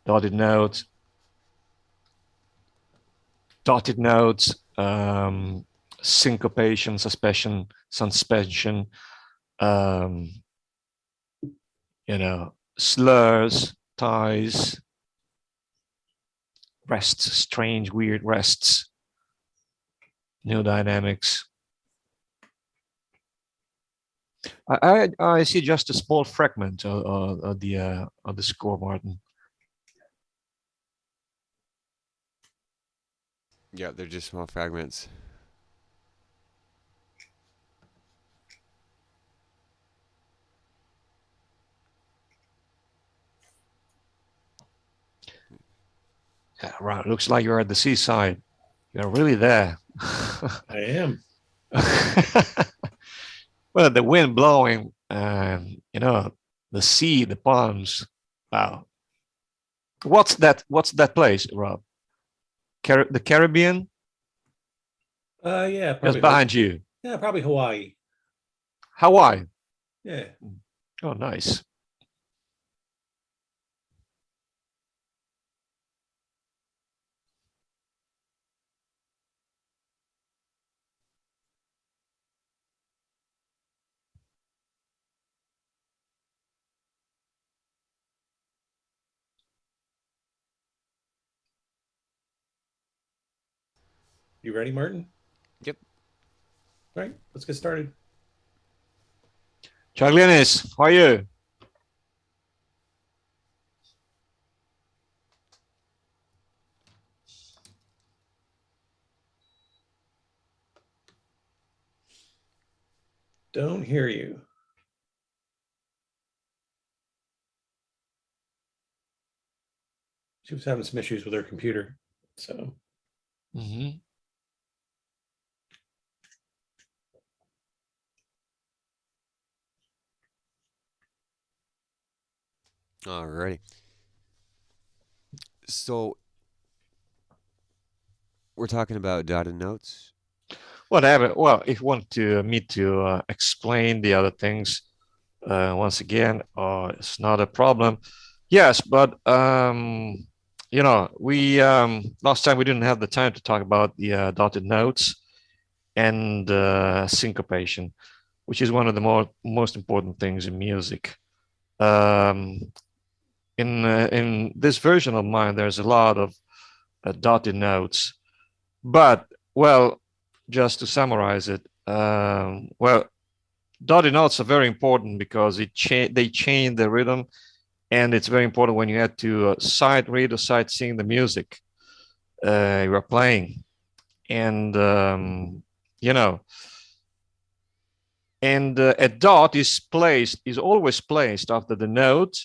dotted notes, syncopation, suspension, um, you know, slurs, ties, rests, strange, weird rests, new dynamics. I see just a small fragment of the score, Martin. Yeah, they're just small fragments. Yeah, right. Looks like you're at the seaside. You're really there. I am. Well, the wind blowing, and you know, the sea, the palms. Wow. What's that? What's that place, Rob? The Caribbean? Yeah, Just probably behind you. Yeah, probably Hawaii. Hawaii. Yeah. Oh, nice. You ready, Martin? Yep. All right, let's get started. Chaglianis, how are you? Don't hear you. She was having some issues with her computer, so. Mm-hmm. Alrighty. So we're talking about dotted notes. Whatever. Well, if you want me to explain the other things once again, it's not a problem. Yes, but you know, we last time we didn't have the time to talk about the dotted notes and syncopation, which is one of the most important things in music. Um, in this version of mine, there's a lot of dotted notes, but well, just to summarize it, well, dotted notes are very important because they change the rhythm, and it's very important when you have to sight read or sight sing the music you're playing, and you know, and a dot is always placed after the note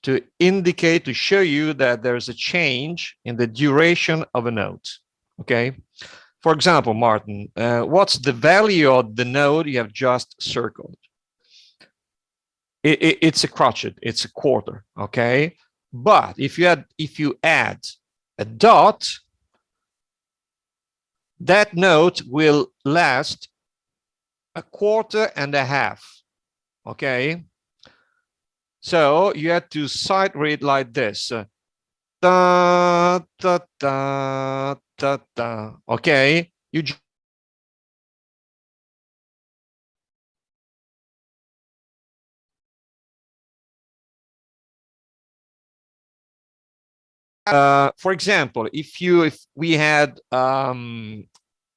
to indicate, to show you that there's a change in the duration of a note. Okay. For example, Martin, what's the value of the note you have just circled? It's a crotchet, it's a quarter, okay? But if you add a dot, that note will last a quarter and a half, okay? So you have to sight read like this. Da, da, da, da, da. Okay, you for example, if we had a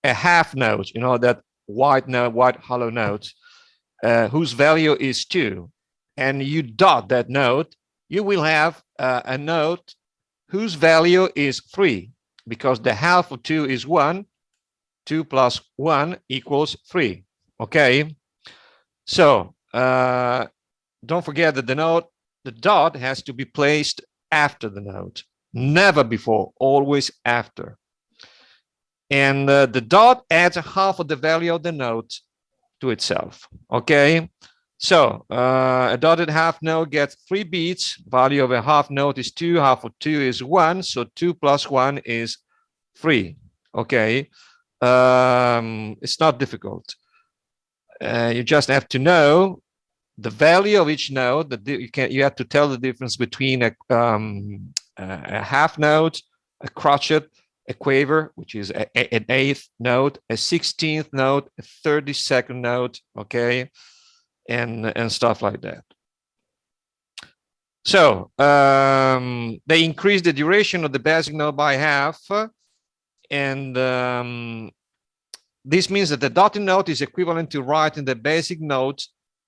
half note, you know, that white note, white hollow note, whose value is 2, and you dot that note, you will have a note whose value is 3, because the half of 2 is 1. 2 plus 1 equals 3. Okay, so don't forget that the dot has to be placed after the note, never before, always after. And the dot adds half of the value of the note to itself. Okay, so a dotted half note gets 3 beats. Value of a half note is 2. Half of 2 is 1. So 2 plus 1 is 3. Okay, it's not difficult. You just have to know the value of each note. That you have to tell the difference between a half note, a crotchet, a quaver, which is an eighth note, a 16th note, a 32nd note, okay, and stuff like that. So they increase the duration of the basic note by half, and this means that the dotted note is equivalent to writing the basic note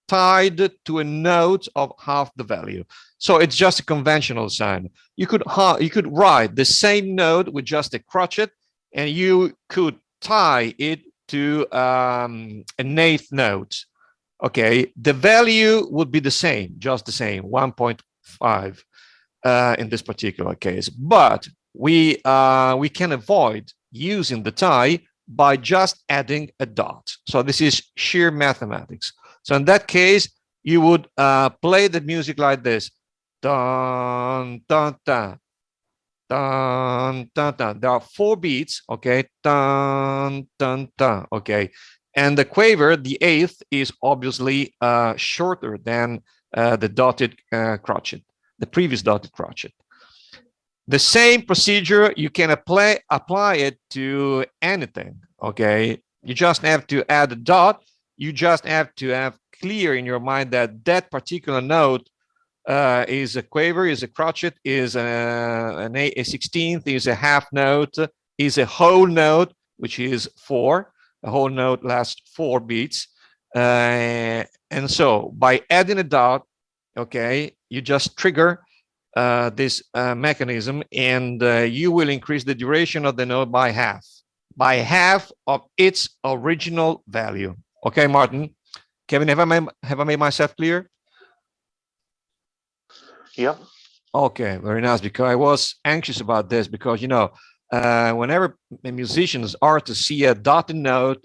tied to a note of half the value. So it's just a conventional sign. You could write the same note with just a crotchet, and you could tie it to an eighth note. Okay, the value would be the same, just the same, 1.5 in this particular case. But we can avoid using the tie by just adding a dot. So this is sheer mathematics. So in that case, you would play the music like this. Dun, dun, dun, dun, dun, dun. There are 4 beats, okay? Dun, dun, dun, okay? And the quaver, the eighth, is obviously shorter than the dotted crotchet, the previous dotted crotchet. The same procedure, you can apply it to anything, okay? You just have to add a dot. You just have to have clear in your mind that that particular note is a quaver, is a crotchet, is a 16th, is a half note, is a whole note, which is 4. A whole note lasts 4 beats. And so by adding a dot, okay, you just trigger this mechanism, and you will increase the duration of the note by half of its original value. Okay, Martin. Kevin, have I made myself clear? Yeah. Okay, very nice, because I was anxious about this, because, you know, whenever musicians are to see a dotted note,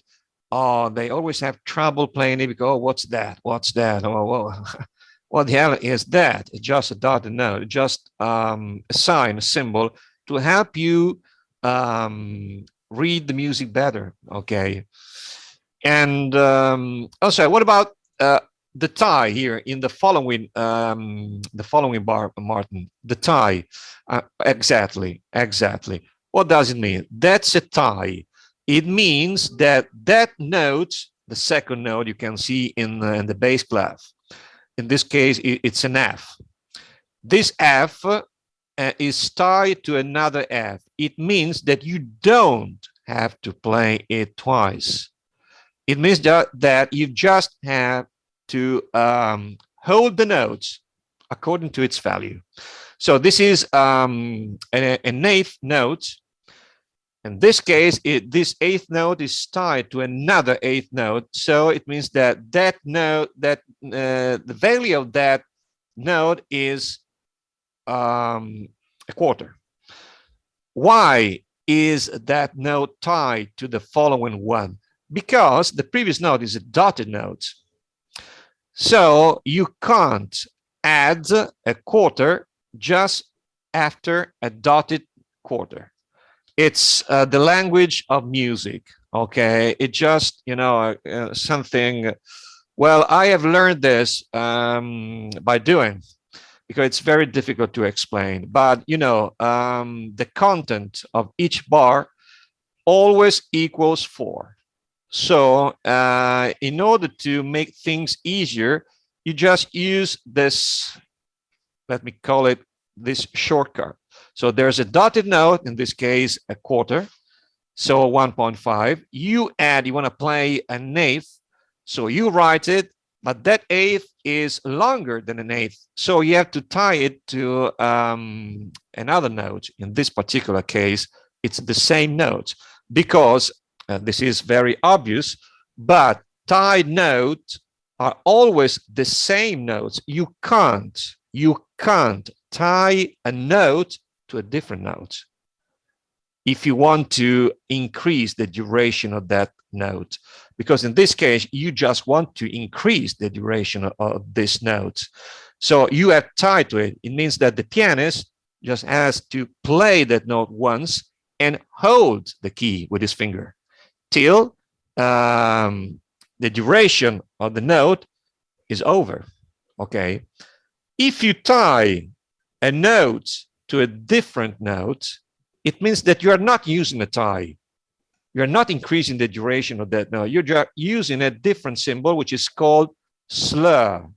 they always have trouble playing it because, oh, what's that? What's that? Oh, well, what the hell is that? It's just a dotted note, just a sign, a symbol to help you read the music better. Okay. And also, what about the tie here in the following bar, Martin? The tie, exactly. What does it mean? That's a tie. It means that that note, the second note you can see in the bass clef. In this case, it's an F. This F is tied to another F. It means that you don't have to play it twice. It means that you just have to hold the notes according to its value. So this is an eighth note. In this case, this eighth note is tied to another eighth note. So it means that the value of that note is a quarter. Why is that note tied to the following one? Because the previous note is a dotted note. So you can't add a quarter just after a dotted quarter. It's the language of music, okay? It just, you know, something, well, I have learned this by doing, because it's very difficult to explain. But, you know, the content of each bar always equals 4. So in order to make things easier, you just use this, let me call it this shortcut. So there's a dotted note, in this case, a quarter, so 1.5. You want to play an eighth, so you write it, but that eighth is longer than an eighth. So you have to tie it to another note. In this particular case, it's the same note, because this is very obvious, but tied notes are always the same notes. You can't tie a note to a different note if you want to increase the duration of that note, because in this case you just want to increase the duration of this note. So you have tied to it. It means that the pianist just has to play that note once and hold the key with his finger till the duration of the note is over. Okay, if you tie a note to a different note, it means that you are not using a tie. You're not increasing the duration of that note. You're just using a different symbol, which is called slur.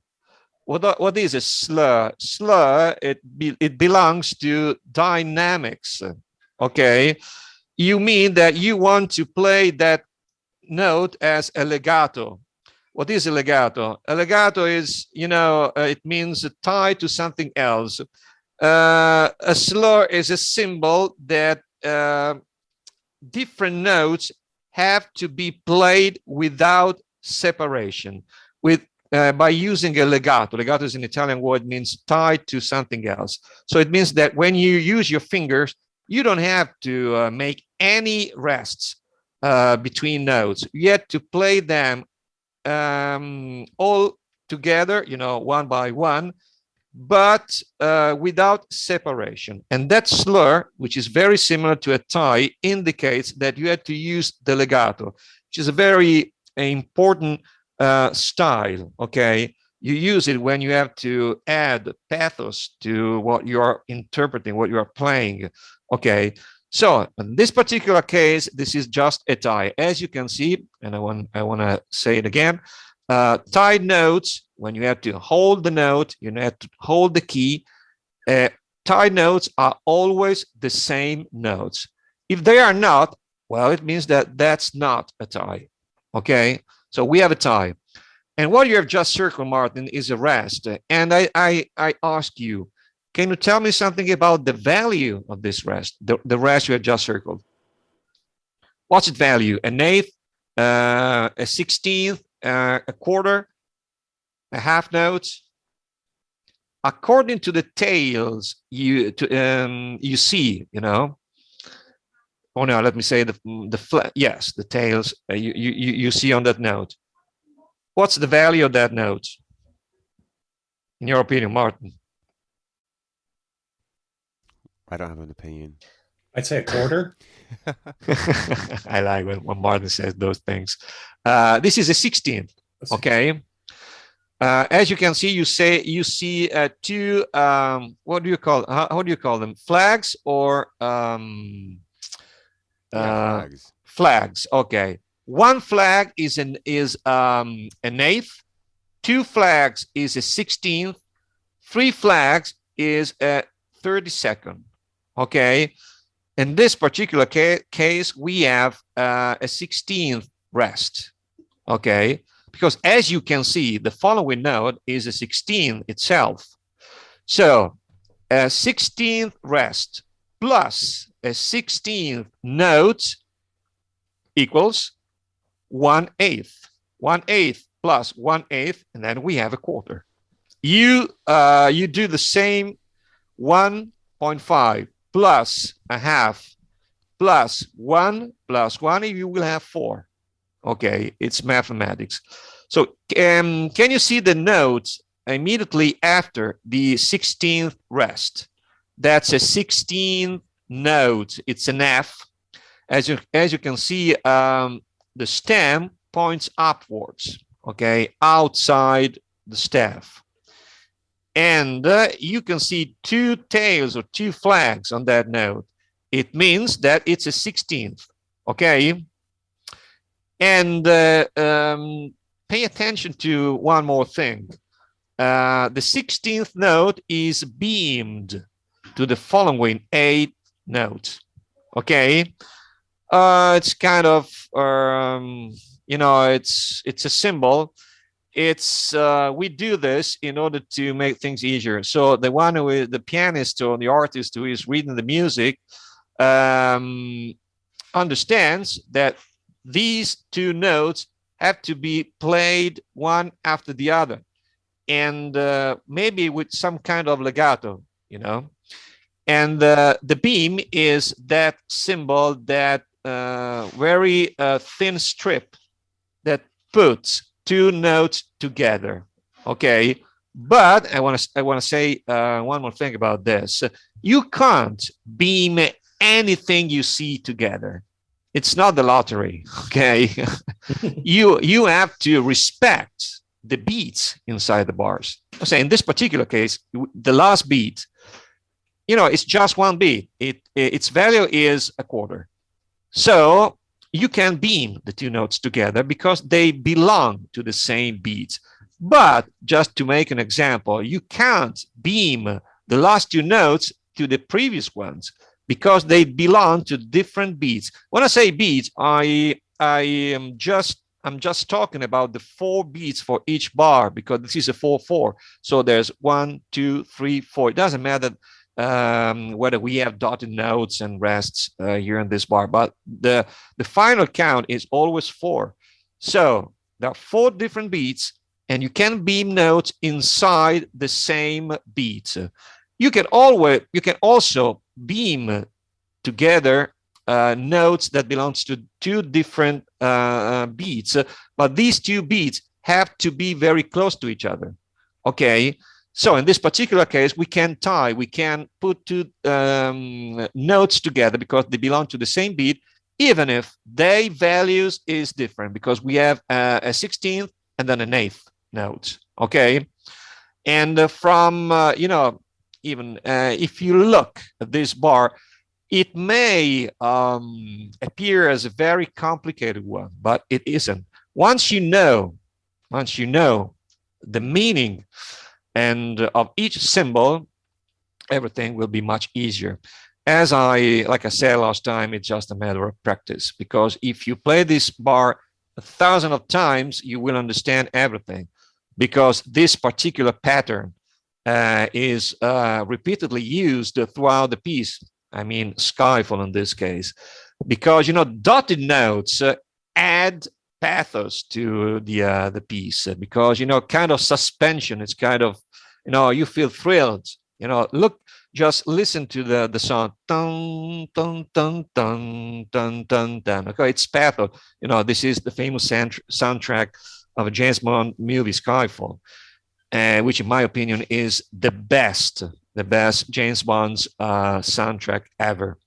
What is a slur? Slur, it belongs to dynamics. Okay, you mean that you want to play that note as a legato. What is a legato? A legato is, it means tied to something else. A slur is a symbol that different notes have to be played without separation, by using a legato. Legato is an Italian word, means tied to something else. So it means that when you use your fingers, you don't have to make any rests between notes. You have to play them all together, one by one, but without separation. And that slur, which is very similar to a tie, indicates that you have to use the legato, which is a very important style. Okay, you use it when you have to add pathos to what you are interpreting, what you are playing. Okay, so in this particular case, this is just a tie. As you can see, and I want to say it again, tied notes, when you have to hold the note, you have to hold the key. Tied notes are always the same notes. If they are not, well, it means that that's not a tie. Okay, so we have a tie. And what you have just circled, Martin, is a rest. And I ask you, can you tell me something about the value of this rest, the rest you have just circled? What's its value? An eighth, a 16th, a quarter, a half note? According to the tails you see, Oh no, let me say yes, the tails you see on that note. What's the value of that note, in your opinion, Martin? I don't have an opinion. I'd say a quarter. I like when Martin says those things. This is a 16th. Okay. As you can see, you see two. What do you call? How do you call them? Flags or Flags. Flags. Okay. One flag is an eighth. Two flags is a 16th. Three flags is a 32nd. Okay. In this particular case, we have a 16th rest. Okay. Because as you can see, the following note is a 16th itself. So a 16th rest plus a 16th note equals 1/8. 1/8 plus 1/8, and then we have a quarter. You do the same. 1.5 plus a half plus 1 plus 1, you will have 4. Okay, it's mathematics. So can you see the notes immediately after the 16th rest? That's a 16th note. It's an F. As you can see, the stem points upwards, okay, outside the staff. And you can see two tails or two flags on that note. It means that it's a 16th, okay? And pay attention to one more thing. The 16th note is beamed to the following 8 notes, okay? It's kind of, it's a symbol. It's we do this in order to make things easier. So the one who is the pianist or the artist who is reading the music understands that these 2 notes have to be played one after the other, and maybe with some kind of legato, And the beam is that symbol, that very thin strip that puts 2 notes together. Okay, but I want to say one more thing about this. You can't beam anything you see together. It's not the lottery. Okay, you have to respect the beats inside the bars. So in this particular case, the last beat it's just one beat. Its value is a quarter. So you can beam the two notes together because they belong to the same beats. But just to make an example, you can't beam the last two notes to the previous ones because they belong to different beats. When I say beats, I'm just talking about the 4 beats for each bar, because this is a 4/4. So there's 1, 2, 3, 4. It doesn't matter whether we have dotted notes and rests here in this bar, but the final count is always 4. So there are 4 different beats, and you can beam notes inside the same beat. You can also beam together notes that belongs to 2 different beats, but these 2 beats have to be very close to each other. Okay, so in this particular case, we can put 2 notes together because they belong to the same beat, even if their values is different, because we have a 16th and then an 8th note. Okay, and from even if you look at this bar, it may appear as a very complicated one, but it isn't. Once you know the meaning and of each symbol, everything will be much easier. Like I said last time, it's just a matter of practice, because if you play this bar 1,000 of times, you will understand everything, because this particular pattern is repeatedly used throughout the piece. I mean, Skyfall in this case, because dotted notes add pathos to the piece, because kind of suspension. It's kind of you feel thrilled. Just listen to the song. Dun, dun, dun, dun, dun, dun, dun. Okay, it's pathos. This is the famous soundtrack of a James Bond movie, Skyfall, which in my opinion is the best James Bond's soundtrack ever.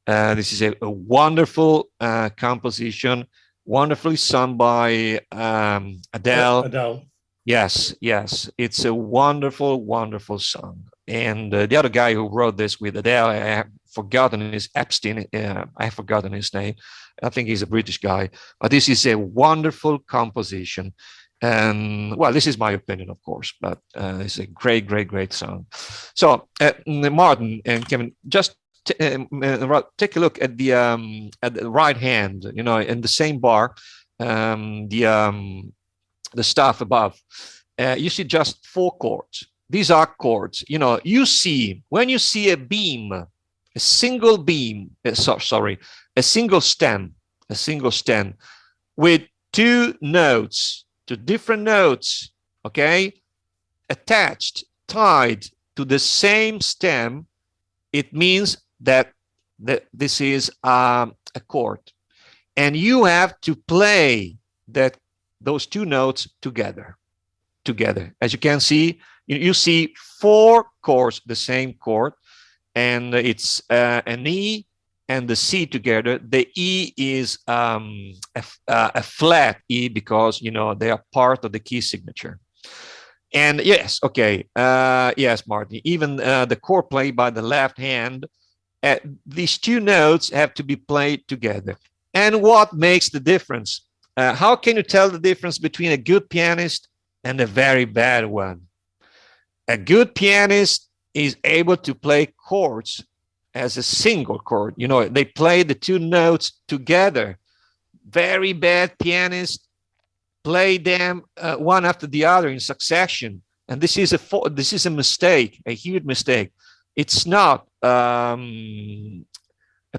This is a wonderful composition, wonderfully sung by Adele. Adele. Yes, it's a wonderful song. And the other guy who wrote this with Adele, I have forgotten his Epstein. I have forgotten his name. I think he's a British guy. But this is a wonderful composition. Well, this is my opinion, of course, but it's a great song. So, Martin and Kevin, just take a look at the right hand. In the same bar, the stuff above. You see just 4 chords. These are chords. You see when you see a beam, a single beam. A single stem with 2 notes. To different notes, okay, attached, tied to the same stem, it means that this is a chord, and you have to play those 2 notes together. As you can see, you see 4 chords, the same chord, and it's an E and the C together. The E is a flat E, because they are part of the key signature. And yes, okay, yes, Martin, even the chord played by the left hand, these 2 notes have to be played together. And what makes the difference? How can you tell the difference between a good pianist and a very bad one? A good pianist is able to play chords as a single chord. They play the 2 notes together. Very bad pianists play them one after the other in succession, and this is a mistake, a huge mistake. It's not a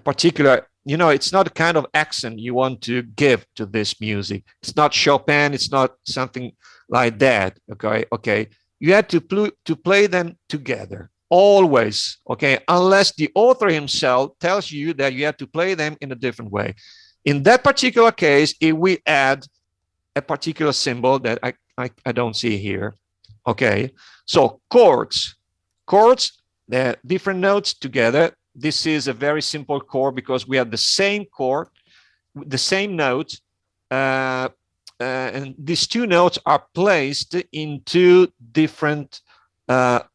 particular, it's not the kind of accent you want to give to this music. It's not Chopin. It's not something like that. Okay. You have to play them together. Always, okay, unless the author himself tells you that you have to play them in a different way. In that particular case, if we add a particular symbol that I don't see here, okay, so chords, the different notes together. This is a very simple chord because we have the same chord, the same note, and these 2 notes are placed in 2 different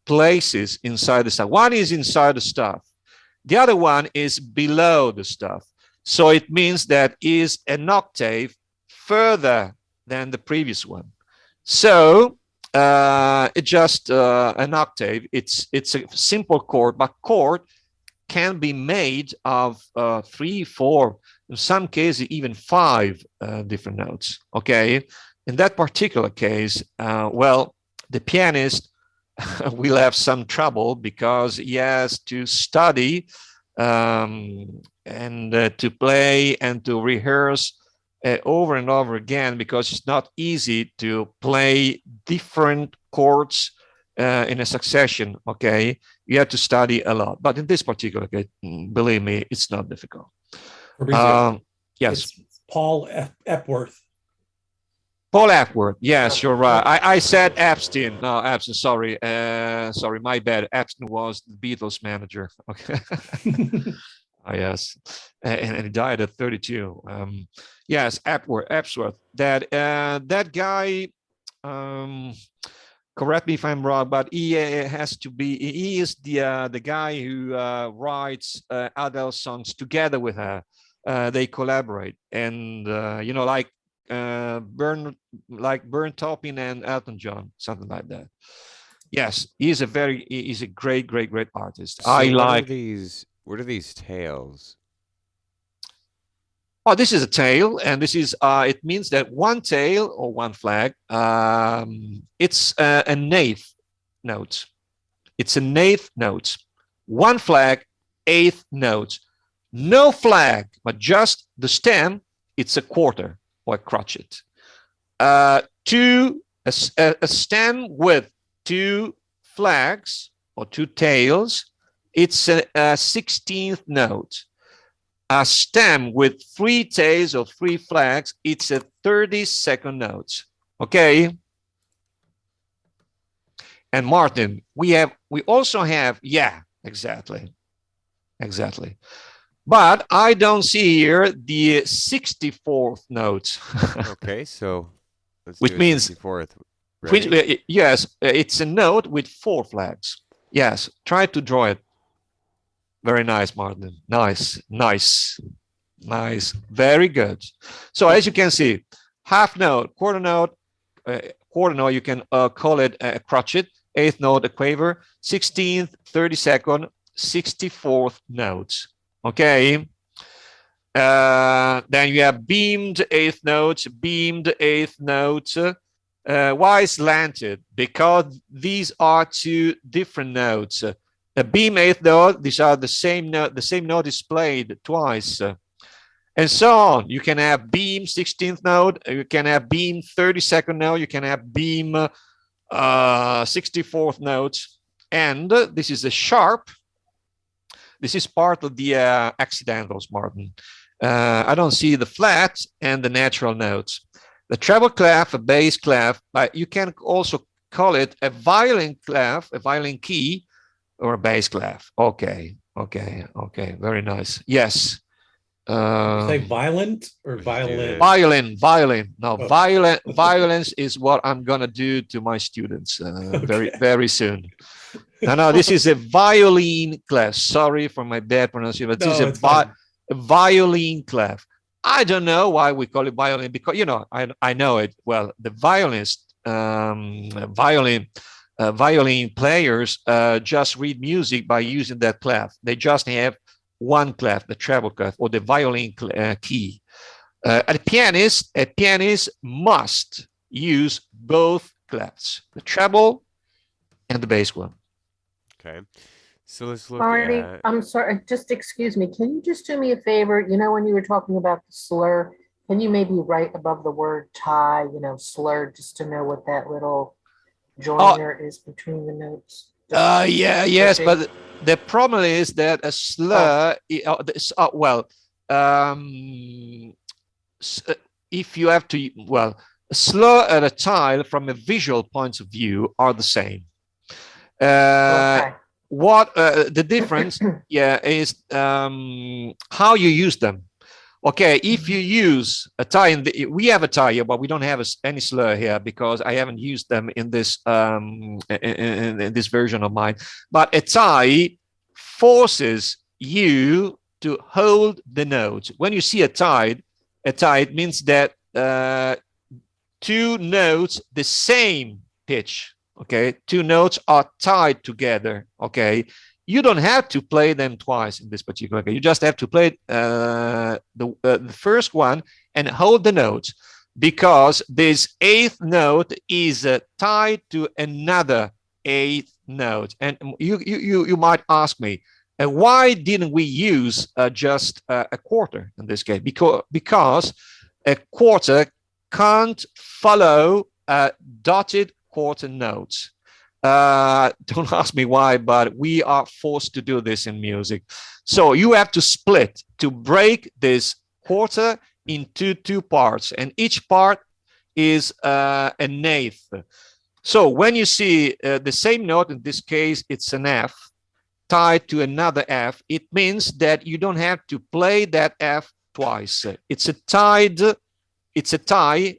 places inside the stuff. One is inside the stuff. The other one is below the stuff. So it means that is an octave further than the previous one. So it's just an octave. It's a simple chord, but chord can be made of 3, 4, in some cases even 5 different notes. Okay, in that particular case, well, the pianist will have some trouble because he has to study and to play and to rehearse over and over again, because it's not easy to play different chords in a succession. Okay, you have to study a lot, but in this particular case, believe me, it's not difficult. Yes, it's Paul Epworth. Paul Epworth. Yes, you're right. I said Epstein. No, Epstein. Sorry, sorry, my bad. Epstein was the Beatles manager. Okay. Oh, yes, and he died at 32. Yes, Epworth. That guy. Correct me if I'm wrong, but he has to be. He is the guy who writes Adele songs together with her. They collaborate, and you know, like Burn Taupin and Elton John, something like that. Yes, he's a great artist. So I like these. What are these tails? Oh, this is a tail, and this is it means that one tail or one flag, it's an eighth note. It's an eighth note. One flag, eighth note. No flag, but just the stem, it's a quarter or a crotchet. A stem with 2 flags or 2 tails, it's a 16th note. A stem with 3 tails or 3 flags, it's a 32nd note. Okay. And Martin, we also have, yeah, exactly. But I don't see here the 64th note. Okay, so let's which do means 64th. Yes, it's a note with 4 flags. Yes, try to draw it. Very nice, Martin. Nice. Very good. So as you can see, half note, quarter note, you can call it a crotchet, 8th note, a quaver, 16th, 32nd, 64th notes. Okay. Then you have beamed 8th notes, beamed 8th notes. Why slanted? Because these are 2 different notes. A beam 8th note, these are the same note is played twice. And so on. You can have beam 16th note, you can have beam 32nd note, you can have beam 64th note. And this is a sharp. This is part of the accidentals, Martin. I don't see the flat and the natural notes. The treble clef, a bass clef, but you can also call it a violin clef, a violin key, or a bass clef. Okay. Very nice. Yes. Say violent or violin? Violin. No, Oh. violence is what I'm gonna do to my students very soon. No, this is a violin clef. Sorry for my bad pronunciation, but this is a violin clef. I don't know why we call it violin, because you know I know it well. The violinist, violin players just read music by using that clef. They just have one clef, the treble clef or the violin key. A pianist must use both clefs, the treble and the bass one. Okay, so let's look Marty, at. I'm sorry, just excuse me. Can you just do me a favor? You know, when you were talking about the slur, can you maybe write above the word tie, you know, slur, just to know what that little joiner is between the notes? Yes, but the problem is that a slur, if you have to, a slur and a tile from a visual point of view are the same. What the difference, is how you use them. Okay, if you use a tie, we have a tie here, but we don't have any slur here because I haven't used them in this in this version of mine. But a tie forces you to hold the notes. When you see a tie, it means that two notes the same pitch. Okay, two notes are tied together. Okay, you don't have to play them twice in this particular case. You just have to play the first one and hold the notes, because this eighth note is tied to another eighth note. And you might ask me, why didn't we use just a quarter in this case? Because a quarter can't follow dotted quarter notes. Don't ask me why, but we are forced to do this in music. So you have to split, to break this quarter into two parts, and each part is an eighth. So when you see the same note, in this case it's an F, tied to another F, it means that you don't have to play that F twice. It's a tie.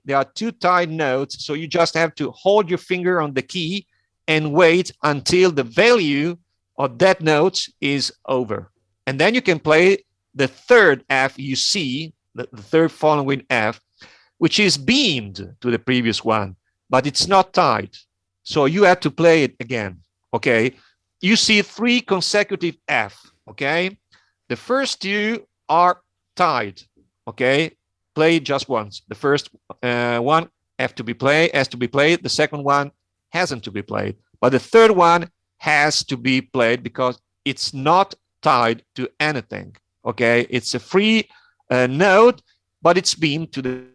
There are two tied notes, so you just have to hold your finger on the key and wait until the value of that note is over. And then you can play the third F you see, the third following F, which is beamed to the previous one, but it's not tied. So you have to play it again, okay? You see three consecutive F, okay? The first two are tied, okay? Play just once. The first one has to be played. The second one hasn't to be played, but the third one has to be played because it's not tied to anything. Okay, it's a free note, but it's beamed to the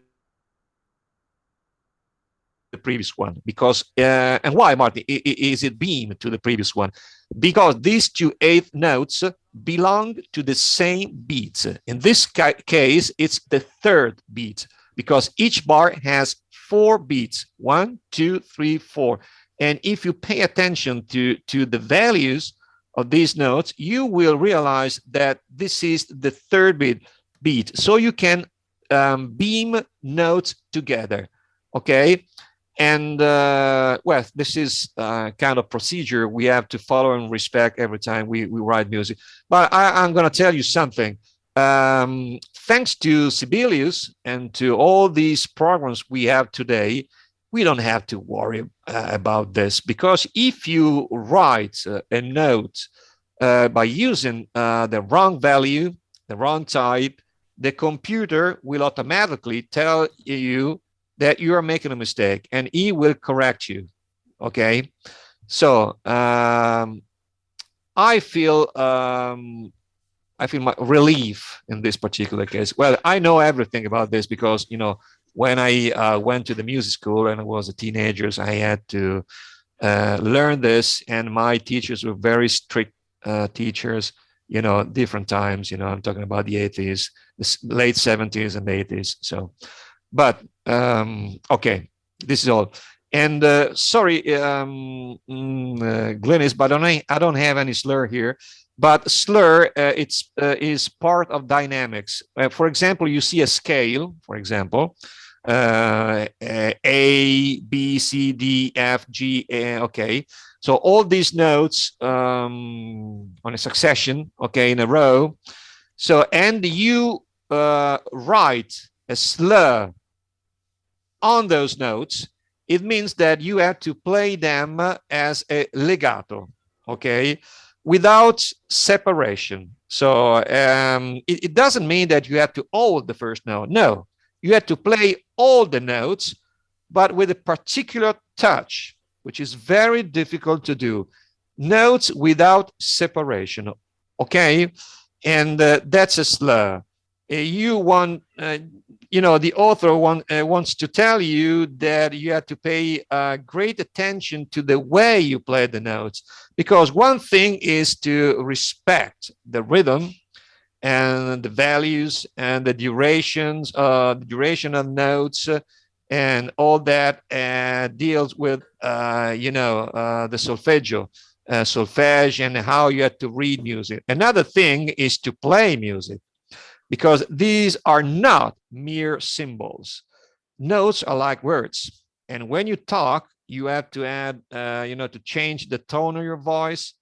previous one. Because and why, Martin, is it beamed to the previous one? Because these two eighth notes belong to the same beat. In this case, it's the third beat, because each bar has 4 beats, 1, 2, 3, 4. And if you pay attention to the values of these notes, you will realize that this is the third beat. So you can beam notes together, okay? And well, this is kind of procedure we have to follow and respect every time we write music. But I'm going to tell you something. Thanks to Sibelius and to all these programs we have today, we don't have to worry about this, because if you write a note by using the wrong value, the wrong type, the computer will automatically tell you that you are making a mistake, and he will correct you. Okay, so I feel my relief in this particular case. Well, I know everything about this because, you know, when I went to the music school and I was a teenager, I had to learn this, and my teachers were very strict teachers, you know, different times, you know, I'm talking about the 80s, the late 70s and 80s. So, but okay, this is all. And sorry, Glynis, but I don't have any slur here. But slur, is part of dynamics. For example, you see a scale, for example, A, B, C, D, F, G, okay. So all these notes on a succession, okay, in a row. So, and you write a slur on those notes, it means that you have to play them as a legato, okay, without separation. So it doesn't mean that you have to hold the first note. No, you have to play all the notes, but with a particular touch, which is very difficult to do. Notes without separation, okay? And that's a slur. You want, you know, the author wants to tell you that you have to pay great attention to the way you play the notes, because one thing is to respect the rhythm and the values and the durations, the duration of notes, and all that deals with, you know, the solfeggio, solfege, and how you have to read music. Another thing is to play music. because these are not mere symbols. Notes are like words. And when you talk, you have to add, to change the tone of your voice.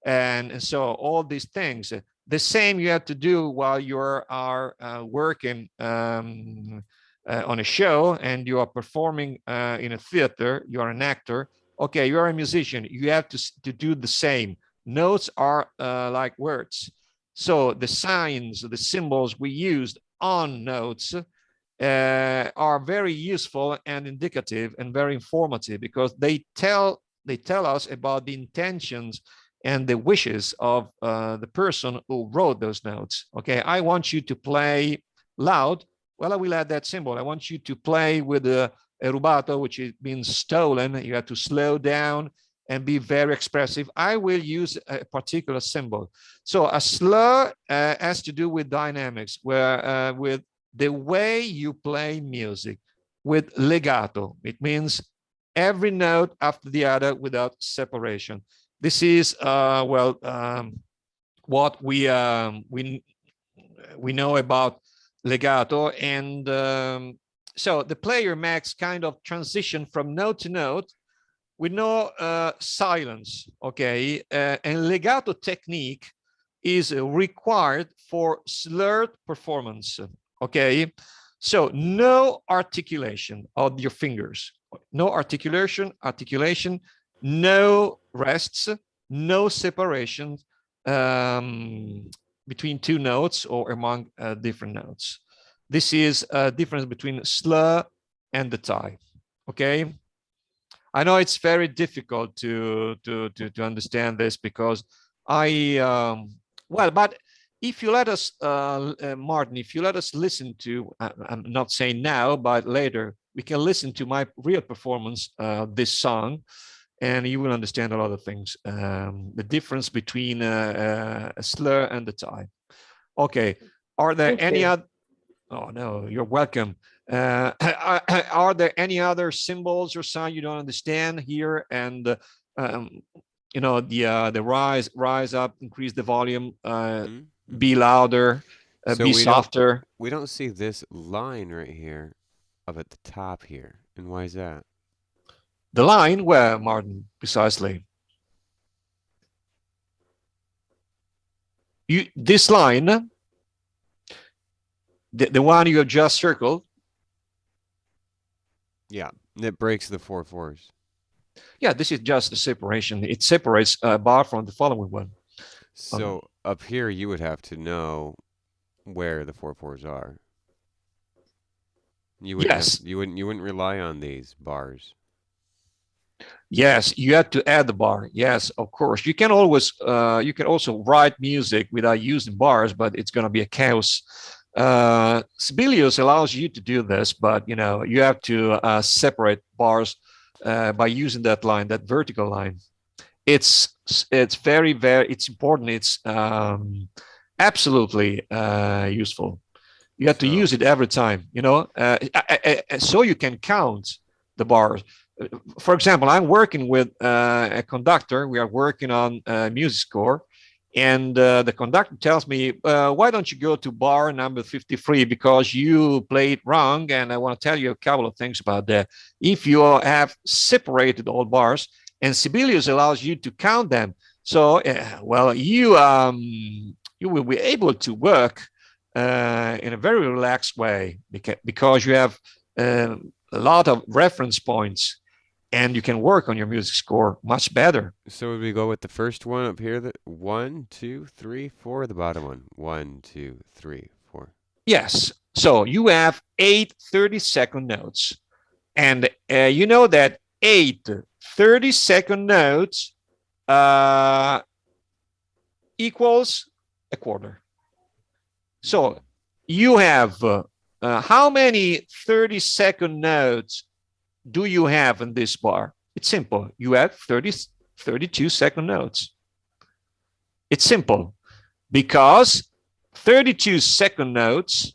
And so all these things, the same you have to do while you are working on a show and you are performing in a theater, you are an actor. Okay, you are a musician, you have to do the same. Notes are like words. So the signs, the symbols we used on notes are very useful and indicative and very informative, because they tell us about the intentions and the wishes of the person who wrote those notes. Okay, I want you to play loud. Well, I will add that symbol. I want you to play with a rubato, which means stolen. You have to slow down and be very expressive. I will use a particular symbol. So a slur has to do with dynamics, where with the way you play music. With legato, it means every note after the other without separation. This is what we know about legato. And so the player makes kind of transition from note to note with no silence. Okay, and legato technique is required for slurred performance. Okay, so no articulation of your fingers, no articulation, no rests, no separation between two notes or among different notes. This is a difference between slur and the tie. Okay, I know it's very difficult to understand this, because but if you let us, Martin, if you let us listen to, I'm not saying now, but later, we can listen to my real performance of this song, and you will understand a lot of things. The difference between a slur and the tie. Okay, are there any other? Oh no, you're welcome. Are there any other symbols or sign you don't understand here? And the rise up, increase the volume, be louder, So be softer. We don't see this line right here up at the top here. And why is that? The line where, Martin, precisely? This line, the one you have just circled. Yeah, it breaks the 4/4s. Yeah, this is just a separation. It separates a bar from the following one. So up here, you would have to know where the 4/4s are. You wouldn't Yes. you wouldn't rely on these bars. Yes, you have to add the bar. Yes, of course. You can always you can also write music without using bars, but it's going to be a chaos. Sibelius allows you to do this, but you have to separate bars by using that line, that vertical line. It's very it's important. It's absolutely useful. You have to use it every time, so you can count the bars. For example, I'm working with a conductor. We are working on a music score, and the conductor tells me, why don't you go to bar number 53, because you played wrong, and I want to tell you a couple of things about that. If you have separated all bars, and Sibelius allows you to count them, so you will be able to work in a very relaxed way, because you have a lot of reference points, and you can work on your music score much better. So would we go with the first one up here? That 1, 2, 3, 4. The bottom one. 1, 2, 3, 4. Yes. So you have 8 30-second notes, and you know that 8 30-second notes equals a quarter. So you have how many 30-second notes do you have in this bar? It's simple. You have 32-second notes. It's simple, because 32-second notes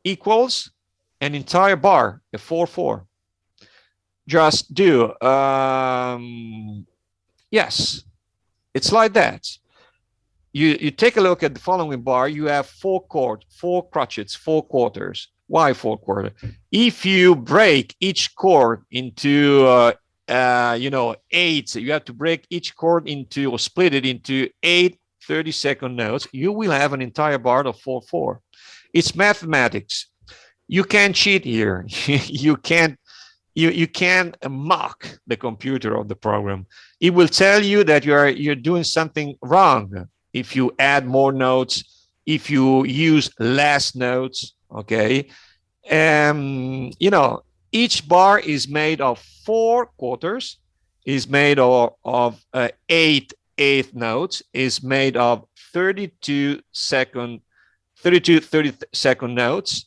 equals an entire bar, a 4/4. Just do, yes, it's like that. you take a look at the following bar. You have four crotchets, 4 quarters. Why 4 quarters? If you break each chord into you know, 8, you have to break each chord into, or split it into 8 30-second notes. You will have an entire bar of 4/4. It's mathematics. You can't cheat here. you can't mock the computer or the program. It will tell you that you're doing something wrong if you add more notes, if you use less notes. Okay, you know, each bar is made of 4 quarters, is made of 8 eighth notes, is made of 32 30-second notes,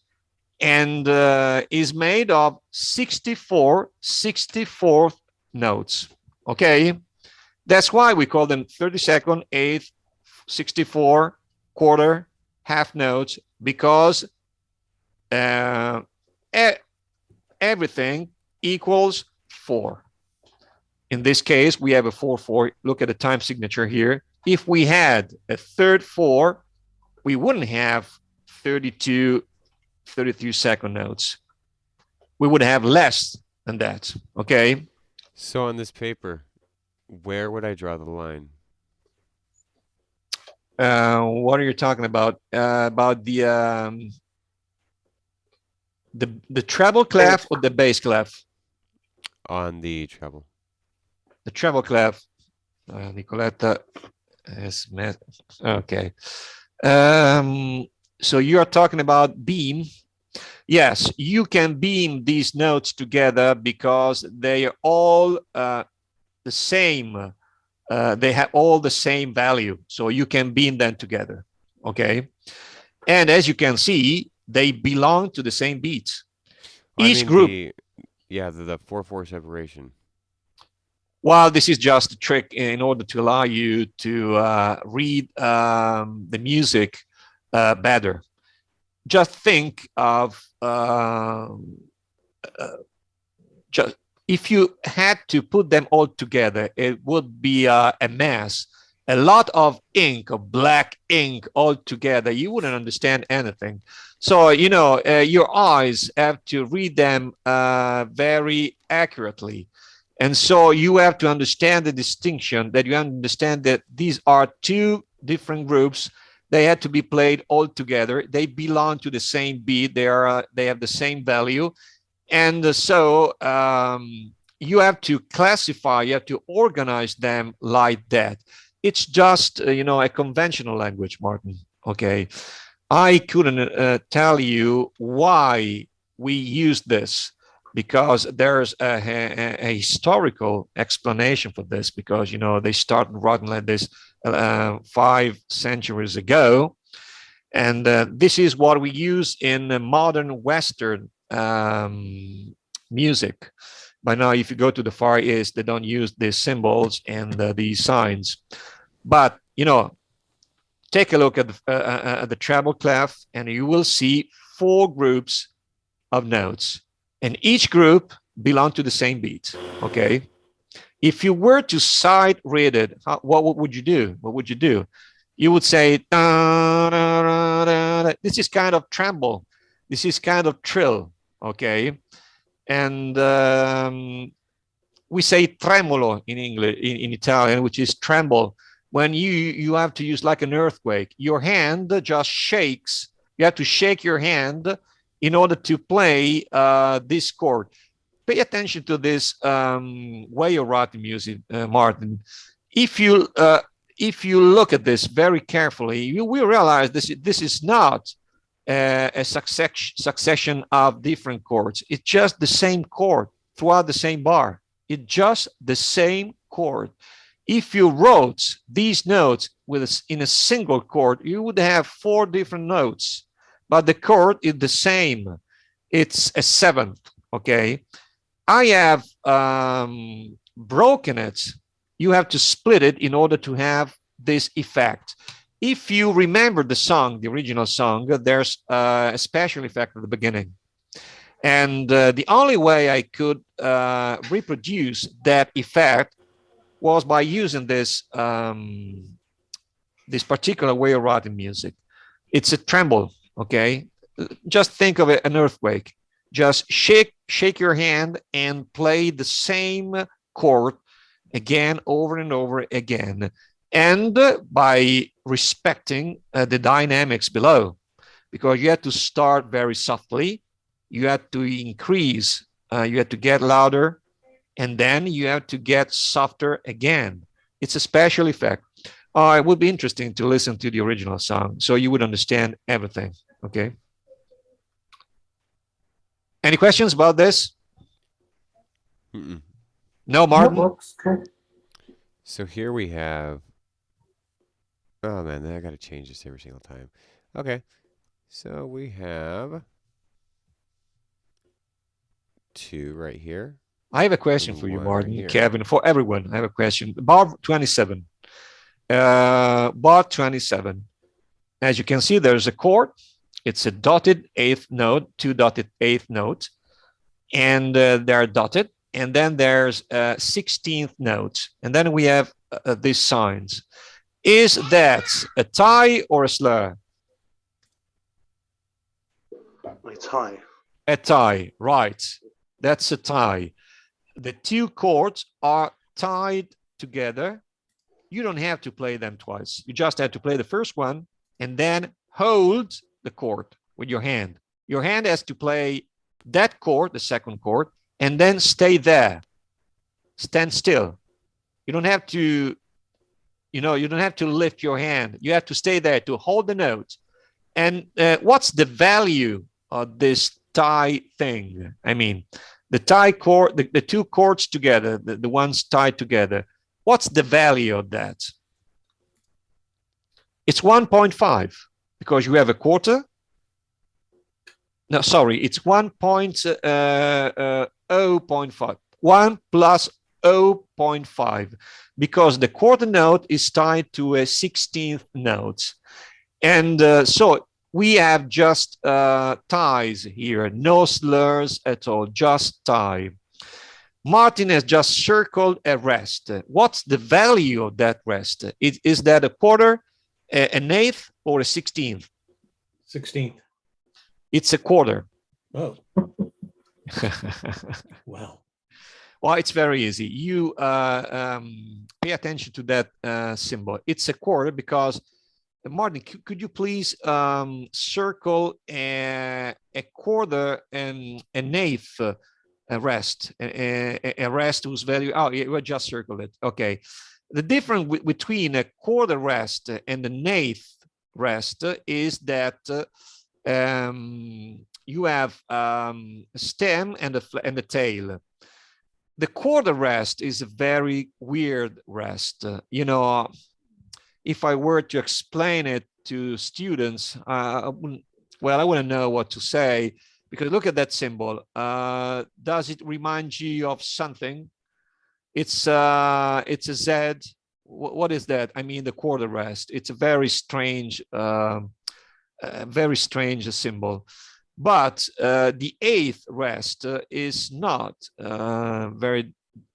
and is made of 64 64th notes. Okay, that's why we call them 30-second, eighth, 64, quarter, half notes, because everything equals 4. In this case, we have a 4/4. Look at the time signature here. If we had a third 4, we wouldn't have 32-second notes. We would have less than that. Okay. So on this paper, where would I draw the line? What are you talking about? About the treble clef or the bass clef? On the treble. The treble clef. Nicoletta has met. Okay. So you are talking about beam. Yes, you can beam these notes together because they are all the same. They have all the same value. So you can beam them together. Okay. And as you can see, they belong to the same beats. Each group. The 4/4 separation. Well, this is just a trick in order to allow you to read the music better. Just think of just if you had to put them all together, it would be a mess. A lot of ink, of black ink all together. You wouldn't understand anything. So, you know, your eyes have to read them very accurately. And so you have to understand the distinction, that you understand that these are 2 different groups. They had to be played all together. They belong to the same beat. They have the same value. And so you have to classify, you have to organize them like that. It's just, you know, a conventional language, Martin. Okay. I couldn't tell you why we use this, because there's a historical explanation for this, because, you know, they started writing like this 5 centuries ago. And this is what we use in modern Western music. By now, if you go to the Far East, they don't use these symbols and these signs. But, you know, take a look at the treble clef, and you will see 4 groups of notes. And each group belongs to the same beat, okay? If you were to sight read it, what would you do? What would you do? You would say, da, da, da, da, da. This is kind of tremble. This is kind of trill, okay? And we say tremolo in English, in Italian, which is tremble. When you have to use like an earthquake, your hand just shakes. You have to shake your hand in order to play this chord. Pay attention to this way of writing music, Martin. If you look at this very carefully, you will realize this is not a succession of different chords. It's just the same chord throughout the same bar. It's just the same chord. If you wrote these notes in a single chord, you would have 4 different notes, but the chord is the same. It's a 7th, okay? I have broken it. You have to split it in order to have this effect. If you remember the song, the original song, there's a special effect at the beginning. And the only way I could reproduce that effect was by using this this particular way of writing music. It's a tremble, okay? Just think of it, an earthquake. Just shake your hand and play the same chord again, over and over again. And by respecting the dynamics below, because you have to start very softly, you have to increase, you have to get louder, and then you have to get softer again. It's a special effect. It would be interesting to listen to the original song so you would understand everything, okay? Any questions about this? Mm-mm. No, Martin? Looks good. So here we have. Oh man, then I got to change this every single time. Okay, so we have 2 right here. I have a question And for you, 1 Martin, right here. Kevin, for everyone. I have a question. Bar 27. Bar 27. As you can see, there's a chord. It's a dotted 8th note, 2 dotted 8th notes, and they're dotted. And then there's 16th notes. And then we have these signs. Is that a tie or a slur? A tie. A tie, right. That's a tie. The 2 chords are tied together. You don't have to play them twice. You just have to play the first one and then hold the chord with your hand. Your hand has to play that chord, the second chord, and then stay there. Stand still. You don't have to, you don't have to lift your hand. You have to stay there to hold the note. And what's the value of this tie thing? I mean, the tie chord, the 2 chords together, the ones tied together. What's the value of that? It's 1.5 because you have a quarter. No, sorry, it's 0.5. 1 plus 0.5 because the quarter note is tied to a 16th note. And so we have just ties here, no slurs at all, just tie. Martin has just circled a rest. What's the value of that rest? Is that a quarter, an eighth, or a 16th? 16th. It's a quarter. Oh, wow. Well, it's very easy. You pay attention to that symbol. It's a quarter because, Martin, could you please circle a quarter and an eighth rest, a rest whose value, oh, yeah, we just circled it. Okay. The difference between a quarter rest and an eighth rest is that you have a stem and a tail. The quarter rest is a very weird rest. If I were to explain it to students, I wouldn't know what to say, because look at that symbol. Does it remind you of something? It's a Z. What is that? I mean, the quarter rest. It's a very strange symbol. But the eighth rest is not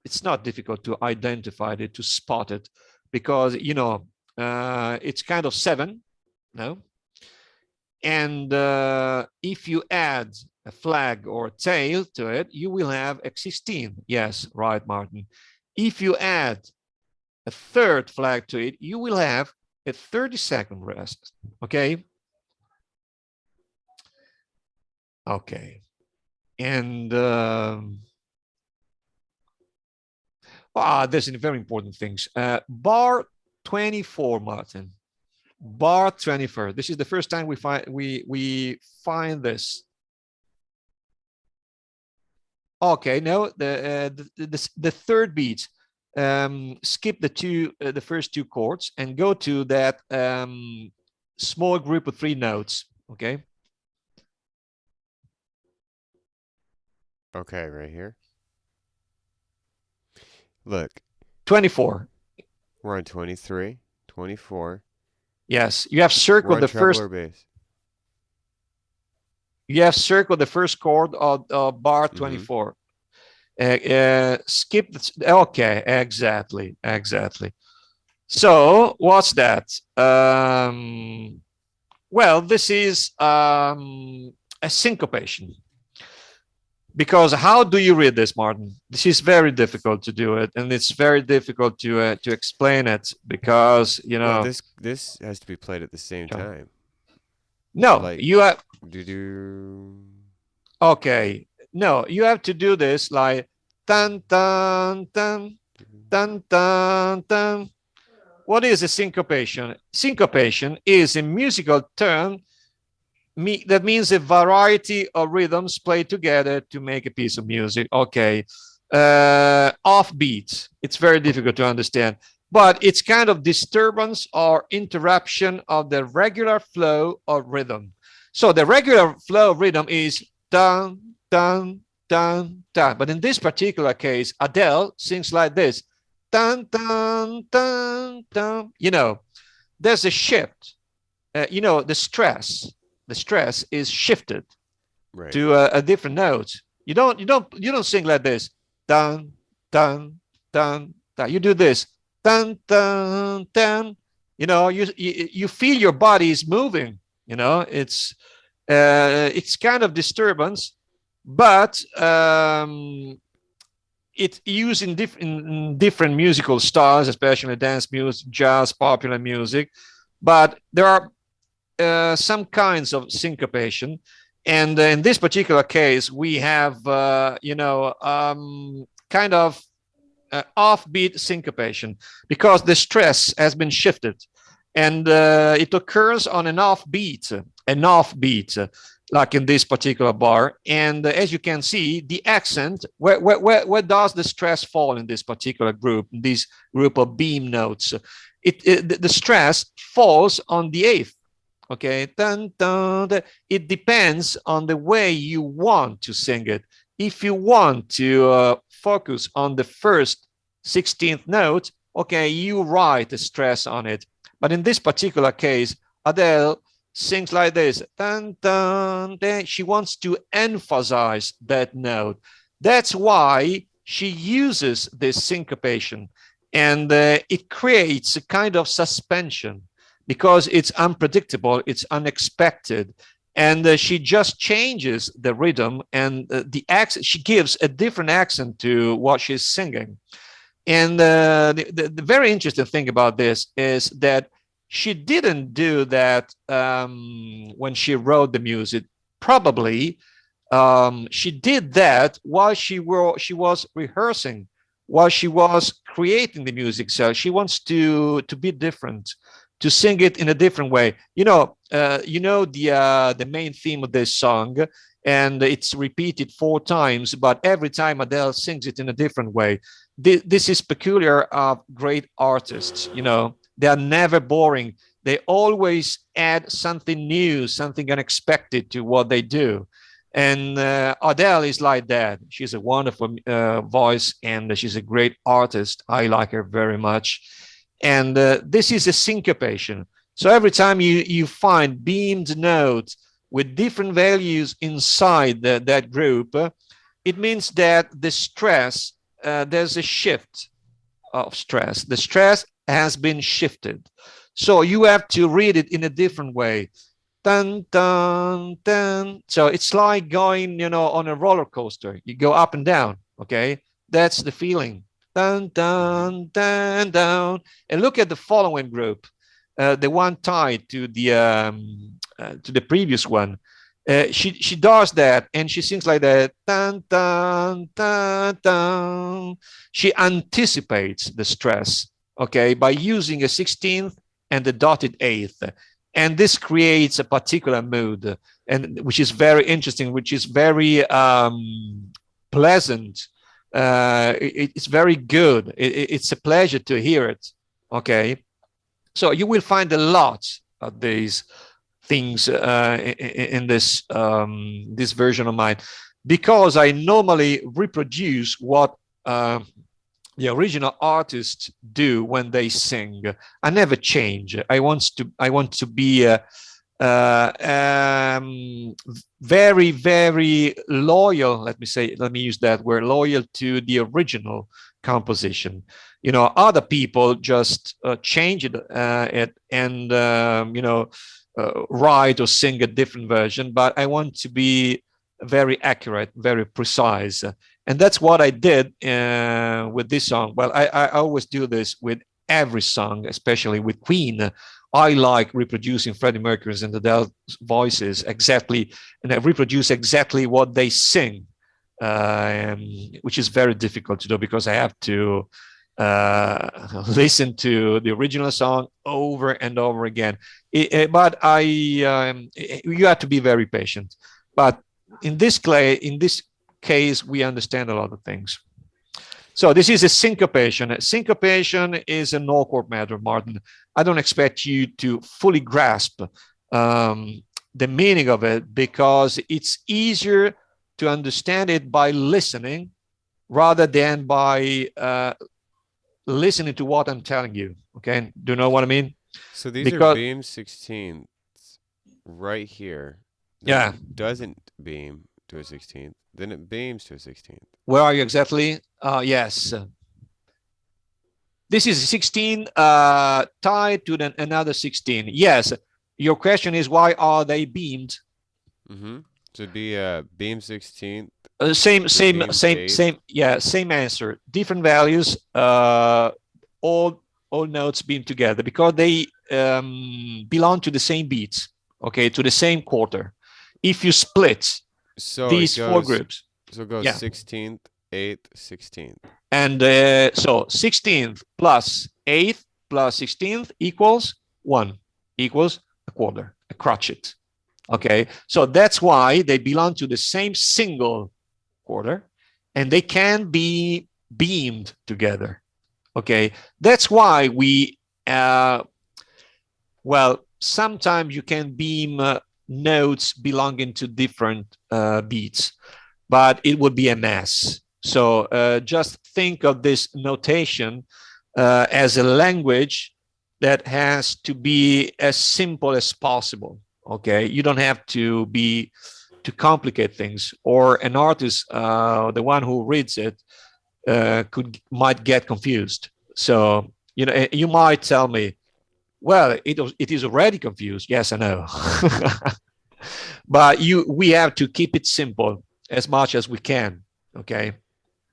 it's not difficult to identify it, to spot it, because, it's kind of 7, no? And if you add a flag or a tail to it, you will have a 16. Yes, right, Martin. If you add a third flag to it, you will have a 32nd rest, okay? Okay. And there's very important things. Bar 24, Martin. Bar 24. This is the first time we find this. Okay, no, the third beat. Skip the first 2 chords and go to that small group of 3 notes. Okay. Okay, right here. Look. 24. We're on 23, 24. Yes, you have circled the first. Treble or bass? You have circled the first chord of bar 24. Skip the, okay, exactly. So what's that? Well, this is a syncopation. Because how do you read this, Martin? This is very difficult to do it, and it's very difficult to explain it because Well, this has to be played at the same time. No, Like, you have. Do. Okay, no, you have to do this like dun dun dun dun dun dun. What is a syncopation? Syncopation is a musical term that means a variety of rhythms played together to make a piece of music. Okay, offbeat. It's very difficult to understand, but it's kind of disturbance or interruption of the regular flow of rhythm. So the regular flow of rhythm is dun dun dun dun. But in this particular case, Adele sings like this: dun dun dun dun. There's a shift. The stress is shifted to a different note. You don't sing like this, dun dun dun dun. You do this, dun dun dun. You feel your body is moving. It's kind of disturbance, but it's used in different musical styles, especially dance music, jazz, popular music. But there are some kinds of syncopation, and in this particular case we have kind of offbeat syncopation because the stress has been shifted, and it occurs on an offbeat, like in this particular bar. And as you can see, the accent, where does the stress fall in this particular group, this group of beam notes? The stress falls on the eighth. Okay, dun, dun, dun. It depends on the way you want to sing it. If you want to focus on the first 16th note, okay, you write a stress on it. But in this particular case, Adele sings like this, dun, dun, dun. She wants to emphasize that note. That's why she uses this syncopation, and it creates a kind of suspension, because it's unpredictable, it's unexpected, and she just changes the rhythm and the accent. She gives a different accent to what she's singing. And the very interesting thing about this is that she didn't do that when she wrote the music. Probably she did that while she was rehearsing, while she was creating the music. So she wants to be different, to sing it in a different way. The main theme of this song, and it's repeated 4 times, but every time Adele sings it in a different way. This is peculiar of great artists. They are never boring. They always add something new, something unexpected to what they do. And Adele is like that. She's a wonderful voice, and she's a great artist. I like her very much. And this is a syncopation. So every time you find beamed notes with different values inside that group, it means that the stress, there's a shift of stress. The stress has been shifted. So you have to read it in a different way. Dun, dun, dun. So it's like going, on a roller coaster. You go up and down, okay? That's the feeling. Dun, dun, dun, dun. And look at the following group, the one tied to the previous one. She does that, and she sings like that. Dun, dun, dun, dun. She anticipates the stress, okay, by using a 16th and the dotted eighth. And this creates a particular mood, and which is very interesting, which is very pleasant. It's very good. It's a pleasure to hear it. Okay, so you will find a lot of these things in this this version of mine, because I normally reproduce what the original artists do when they sing. I never change. I want to be very, very loyal, let me use that word, loyal to the original composition. You know, other people just change it, and write or sing a different version, but I want to be very accurate, very precise. And that's what I did with this song. Well, I always do this with every song, especially with Queen. I like reproducing Freddie Mercury's and Adele's voices exactly, and I reproduce exactly what they sing, which is very difficult to do because I have to listen to the original song over and over again. But you have to be very patient. But in this case, we understand a lot of things. So this is a syncopation. Syncopation is an awkward matter, Martin. I don't expect you to fully grasp the meaning of it because it's easier to understand it by listening rather than by listening to what I'm telling you. Okay, do you know what I mean? So these are beam 16ths right here. Then Yeah. it doesn't beam to a 16th. Then it beams to a 16th. Where are you exactly? Yes. This is 16 tied to another 16. Yes. Your question is why are they beamed? Mm-hmm. So it'd be beam 16th. Same answer. Different values. All notes beam together because they belong to the same beats. Okay, to the same quarter. If you split these four groups, so it goes 16th, 8th, 16th. And so 16th plus 8th plus 16th equals 1, equals a quarter, a crotchet. Okay, so that's why they belong to the same single quarter and they can be beamed together. Okay, that's why we, well, sometimes you can beam notes belonging to different beats, but it would be a mess. So just think of this notation as a language that has to be as simple as possible. Okay, you don't have to complicate things, or an artist, the one who reads it, might get confused. So you might tell me, well, it is already confused. Yes, I know. But we have to keep it simple as much as we can. Okay.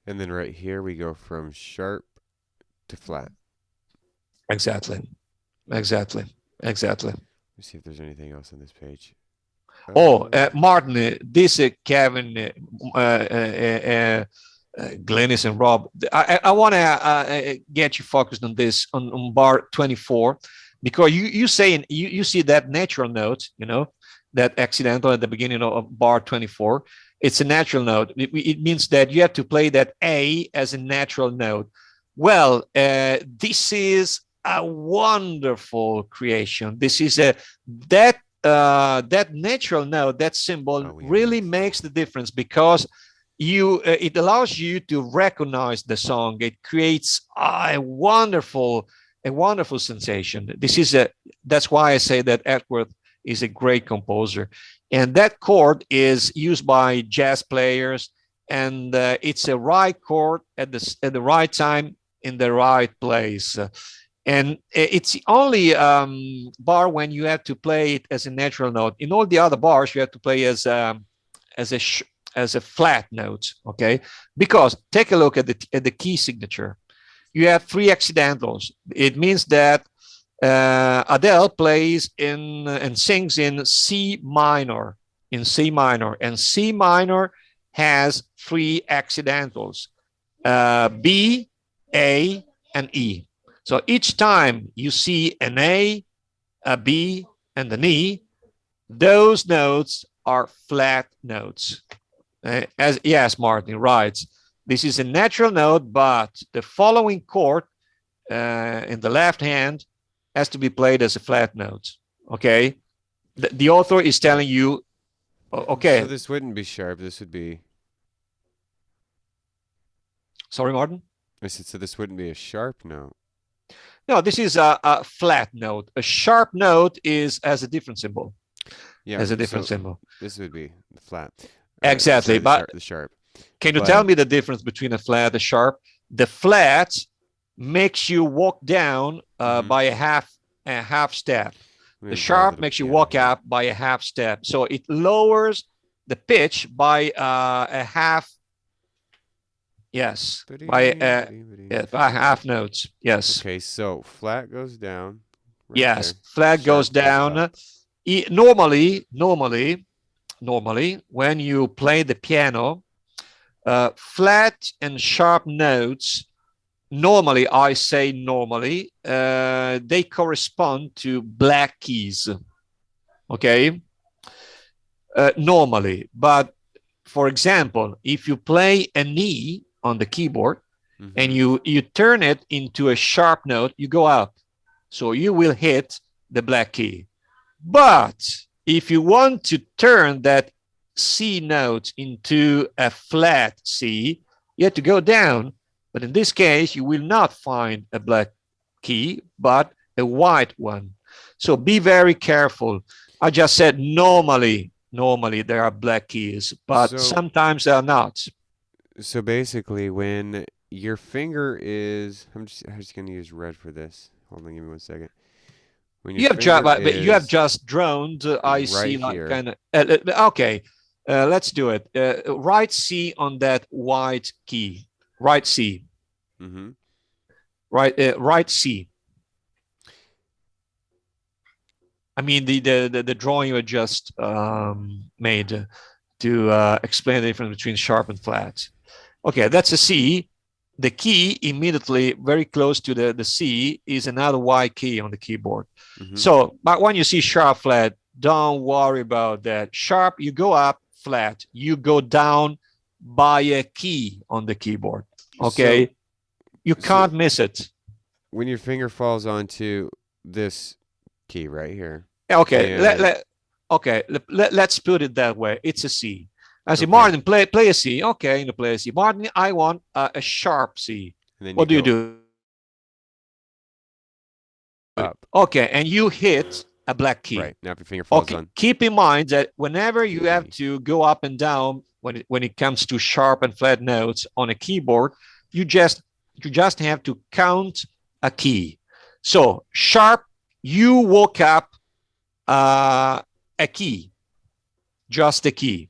And then right here we go from sharp to flat. Exactly. Let's see if there's anything else on this page. Martin, this Kevin, Glennis, and Rob, I want to get you focused on this on bar 24, because you see that natural note, that accidental at the beginning of bar 24. It's a natural note. It means that you have to play that A as a natural note. Well, this is a wonderful creation. This is that natural note, that symbol really makes the difference, because it allows you to recognize the song. It creates a wonderful sensation. That's why I say that Edgeworth is a great composer. And that chord is used by jazz players, and it's a right chord at the right time in the right place. And it's the only bar when you have to play it as a natural note. In all the other bars, you have to play as a flat note. Okay, because take a look at the key signature. You have 3 accidentals. It means that Adele plays and sings in C minor, and C minor has 3 accidentals, B, A, and E. So each time you see an A, a B, and an E, those notes are flat notes. Yes, Martin writes, this is a natural note, but the following chord in the left hand has to be played as a flat note. Okay, the author is telling you, okay. So this wouldn't be sharp. This would be. Sorry, Martin. I said, so this wouldn't be a sharp note. No, this is a flat note. A sharp note has a different symbol. Yeah. as a different so symbol. this would be the flat. Exactly, sorry, but the sharp. can you But- tell me the difference between a flat and a sharp? The flat makes you walk down by a half step. I'm The gonna draw a sharp little makes you piano walk here. up by a half step. So it lowers the pitch by a half. Yes, by half notes. Yes. Okay, so flat goes down. Right Yes, there. flat goes Sharp down. up. Normally, when you play the piano, flat and sharp notes, normally, I say normally, they correspond to black keys. Okay? Normally. But for example, if you play an E on the keyboard and you turn it into a sharp note, you go up. So you will hit the black key. But if you want to turn that C note into a flat C, you have to go down. But in this case, you will not find a black key, but a white one. So be very careful. I just said normally there are black keys, but sometimes they are not. So basically, when your finger is, I'm just going to use red for this. Hold on, give me 1 second. When your You have just droned. I see like here. kind of. Okay, let's do it. Right C on that white key. Right C. Right C. I mean the drawing you just made to explain the difference between sharp and flat. Okay, that's a C. The key immediately very close to the C is another Y key on the keyboard. So, but when you see sharp flat, don't worry about that. Sharp, you go up, flat, you go down by a key on the keyboard. Okay, so, you can't miss it. When your finger falls onto this key right here. Okay, let's put it that way. It's a C. I say, Martin, play a C. Okay, you play a C. Martin, I want a sharp C. What do you do? Up. Okay, and you hit a black key. Right, now if your finger falls on. Keep in mind that whenever you have to go up and down when it comes to sharp and flat notes on a keyboard, you just have to count a key. So sharp, you walk up a key, just a key.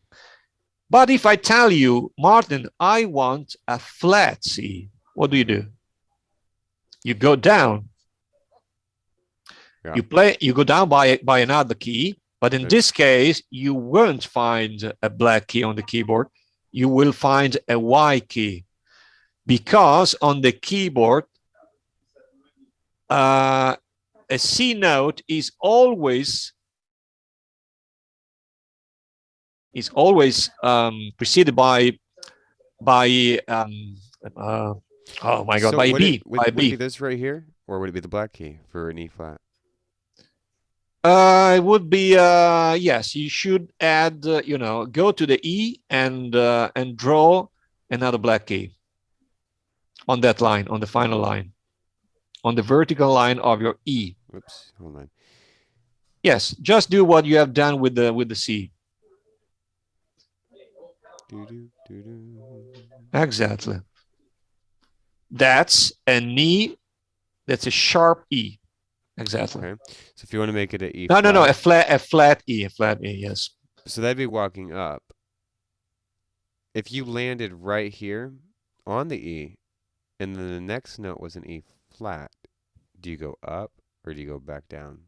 But if I tell you, Martin, I want a flat C, what do? You go down. Yeah. You go down by another key, but in this case, you won't find a black key on the keyboard. You will find a Y key, because on the keyboard, a C note is always preceded by oh my God, by B. Would it be this right here, or would it be the black key for an E flat? It would be yes. You should add go to the E and draw another black key on that line, on the final line, on the vertical line of your E. Oops, hold on. Yes, just do what you have done with the C. Exactly. That's an E. That's a sharp E. Exactly. Okay. So if you want to make it an E no, flat. a flat E, yes. So that'd be walking up. If you landed right here on the E, and then the next note was an E flat, do you go up or do you go back down?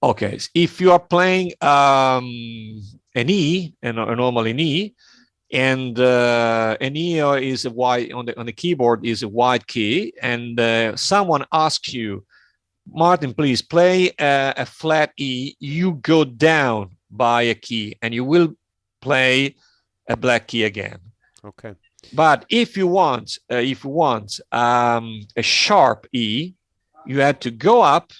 Okay, so if you are playing an E, normally an E, and an E is a white on the keyboard is a white key, and someone asks you, Martin, please play a flat E. You go down by a key, and you will play a black key again. Okay. But if you want a sharp E, you have to go up,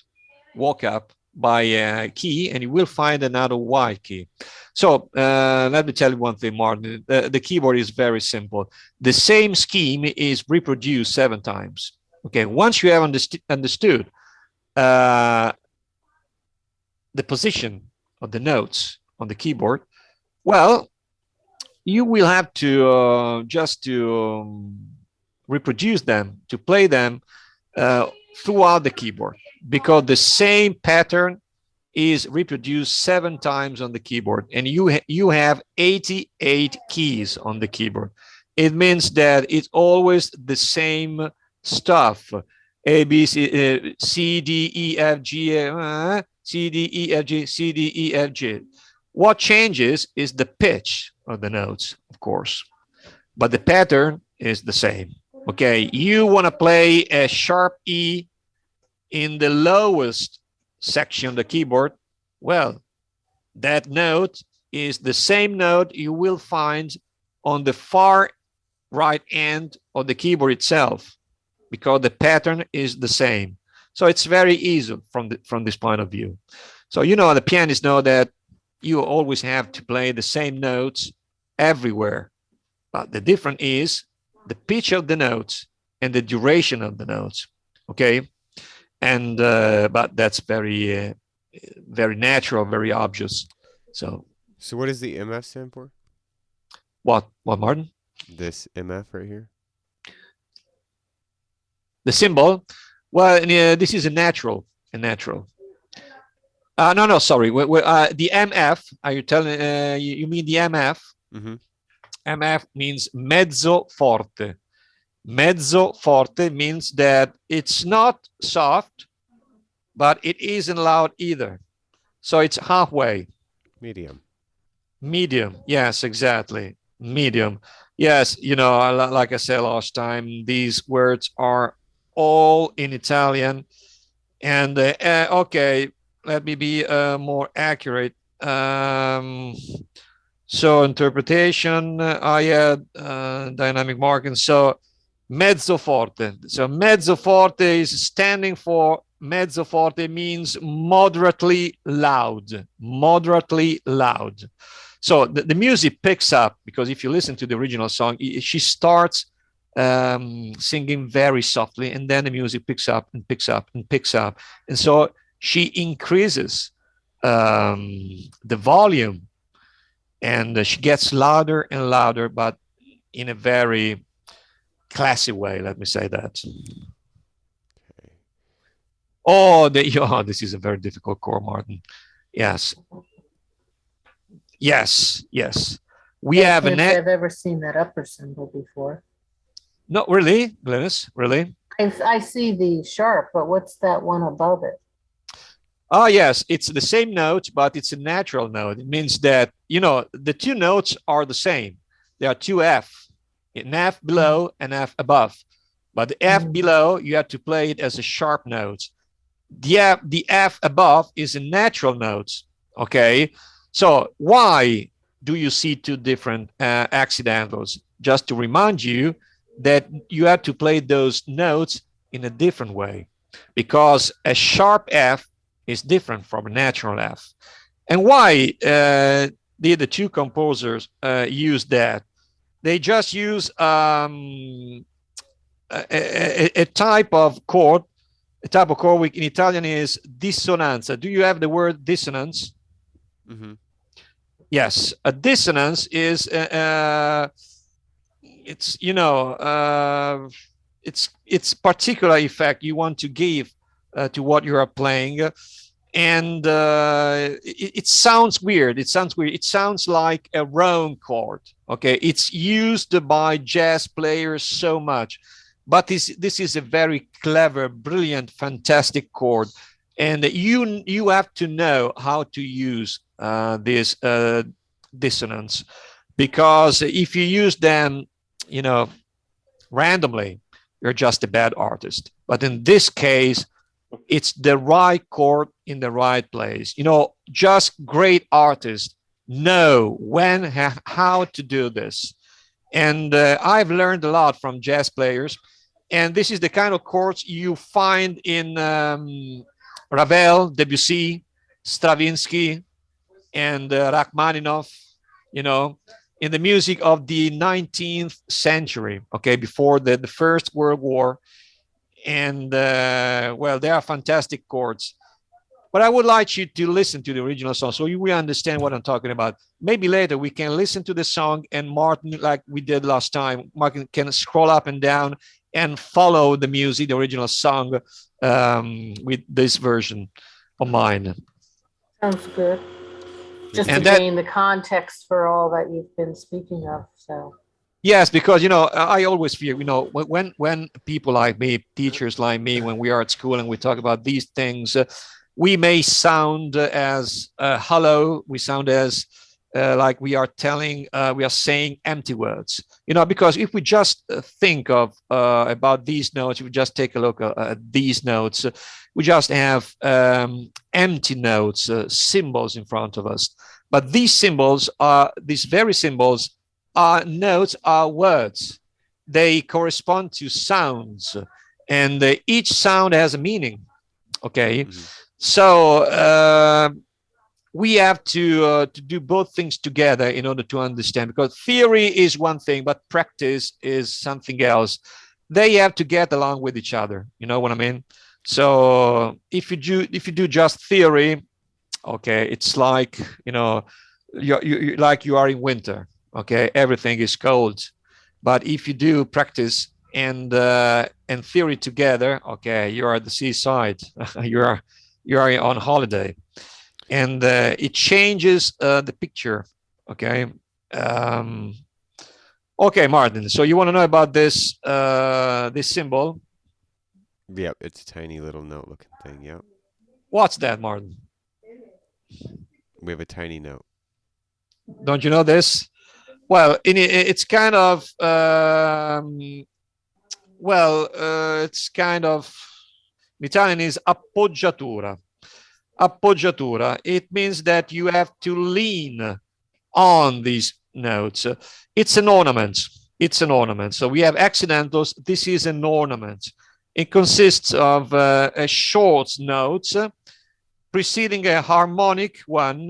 walk up by a key, and you will find another white key. So let me tell you one thing, Martin. The keyboard is very simple. The same scheme is reproduced 7 times. Okay, once you have understood the position of the notes on the keyboard, well, you will have to just to reproduce them, to play them throughout the keyboard, because the same pattern is reproduced 7 times on the keyboard, and you have 88 keys on the keyboard. It means that it's always the same stuff. A, B, C, D, E, F, G, C, D, E, F, G, C, D, E, F, G. What changes is the pitch of the notes, of course, but the pattern is the same. Okay, you want to play a sharp E in the lowest section of the keyboard. Well, that note is the same note you will find on the far right end of the keyboard itself, because the pattern is the same. So it's very easy from this point of view. So the pianists know that you always have to play the same notes everywhere, but the difference is the pitch of the notes and the duration of the notes. Okay, and but that's very very natural, very obvious. So what does the MF stand for? What, Martin? This MF right here. The symbol. Well, this is a natural. No, sorry. The MF. Are you telling? You mean the MF? Mm-hmm. MF means mezzo forte. Mezzo forte means that it's not soft, but it isn't loud either. So it's halfway. Medium. Medium. Yes, exactly. Medium. Yes, like I said last time, these words are all in Italian. And okay, let me be more accurate. So interpretation, I had dynamic marking. So mezzo forte. So mezzo forte is standing for, mezzo forte means moderately loud. Moderately loud. So the music picks up, because if you listen to the original song, she starts singing very softly, and then the music picks up and picks up and picks up. And so she increases the volume, and she gets louder and louder, but in a very classy way, let me say that. Oh, this is a very difficult chord, Martin. Yes. Yes. We have I can't say I've ever seen that upper symbol before. No, really, Glynis, really? I see the sharp, but what's that one above it? Oh, yes, it's the same note, but it's a natural note. It means that, the two notes are the same. There are two F, an F below and F above. But the F below, you have to play it as a sharp note. The F above is a natural note, okay? So why do you see two different accidentals? Just to remind you that you have to play those notes in a different way, because a sharp F is different from a natural F. And why did the two composers use that? They just use a type of chord. A type of chord in Italian is dissonanza. Do you have the word dissonance? Mm-hmm. Yes, a dissonance is it's particular effect you want to give to what you are playing, and it sounds weird. It sounds like a wrong chord. Okay, it's used by jazz players so much, but this is a very clever, brilliant, fantastic chord, and you have to know how to use this dissonance, because if you use them randomly, you're just a bad artist. But in this case, it's the right chord in the right place. Just great artists know when, how to do this. And I've learned a lot from jazz players. And this is the kind of chords you find in Ravel, Debussy, Stravinsky, and Rachmaninoff, in the music of the 19th century, okay, before the First World War. And, well, they are fantastic chords. But I would like you to listen to the original song so you will understand what I'm talking about. Maybe later we can listen to the song, and Martin, like we did last time, Martin can scroll up and down and follow the music, the original song, with this version of mine. Sounds good. Just And to that- gain the context for all that you've been speaking of. So Yes, because I always fear, when people like me, teachers like me, when we are at school and we talk about these things, we may sound as hollow. We sound as like we are saying empty words. Because if we just think of about these notes, if we just take a look at these notes, we just have empty notes, symbols in front of us. But these symbols these very symbols. Notes are words. They correspond to sounds, and each sound has a meaning. Okay, so we have to do both things together in order to understand. Because theory is one thing, but practice is something else. They have to get along with each other. You know what I mean? So if you do just theory, okay, it's like you are in winter. Okay, everything is cold. But if you do practice and theory together, okay, you are at the seaside. you are on holiday, and it changes the picture. Okay. Okay, Martin. So you want to know about this this symbol? Yep, it's a tiny little note-looking thing. Yep. What's that, Martin? We have a tiny note. Don't you know this? Well, it's kind of it's kind of, in Italian is appoggiatura. Appoggiatura. It means that you have to lean on these notes. It's an ornament. It's an ornament. So we have accidentals. This is an ornament. It consists of a short notes preceding a harmonic one,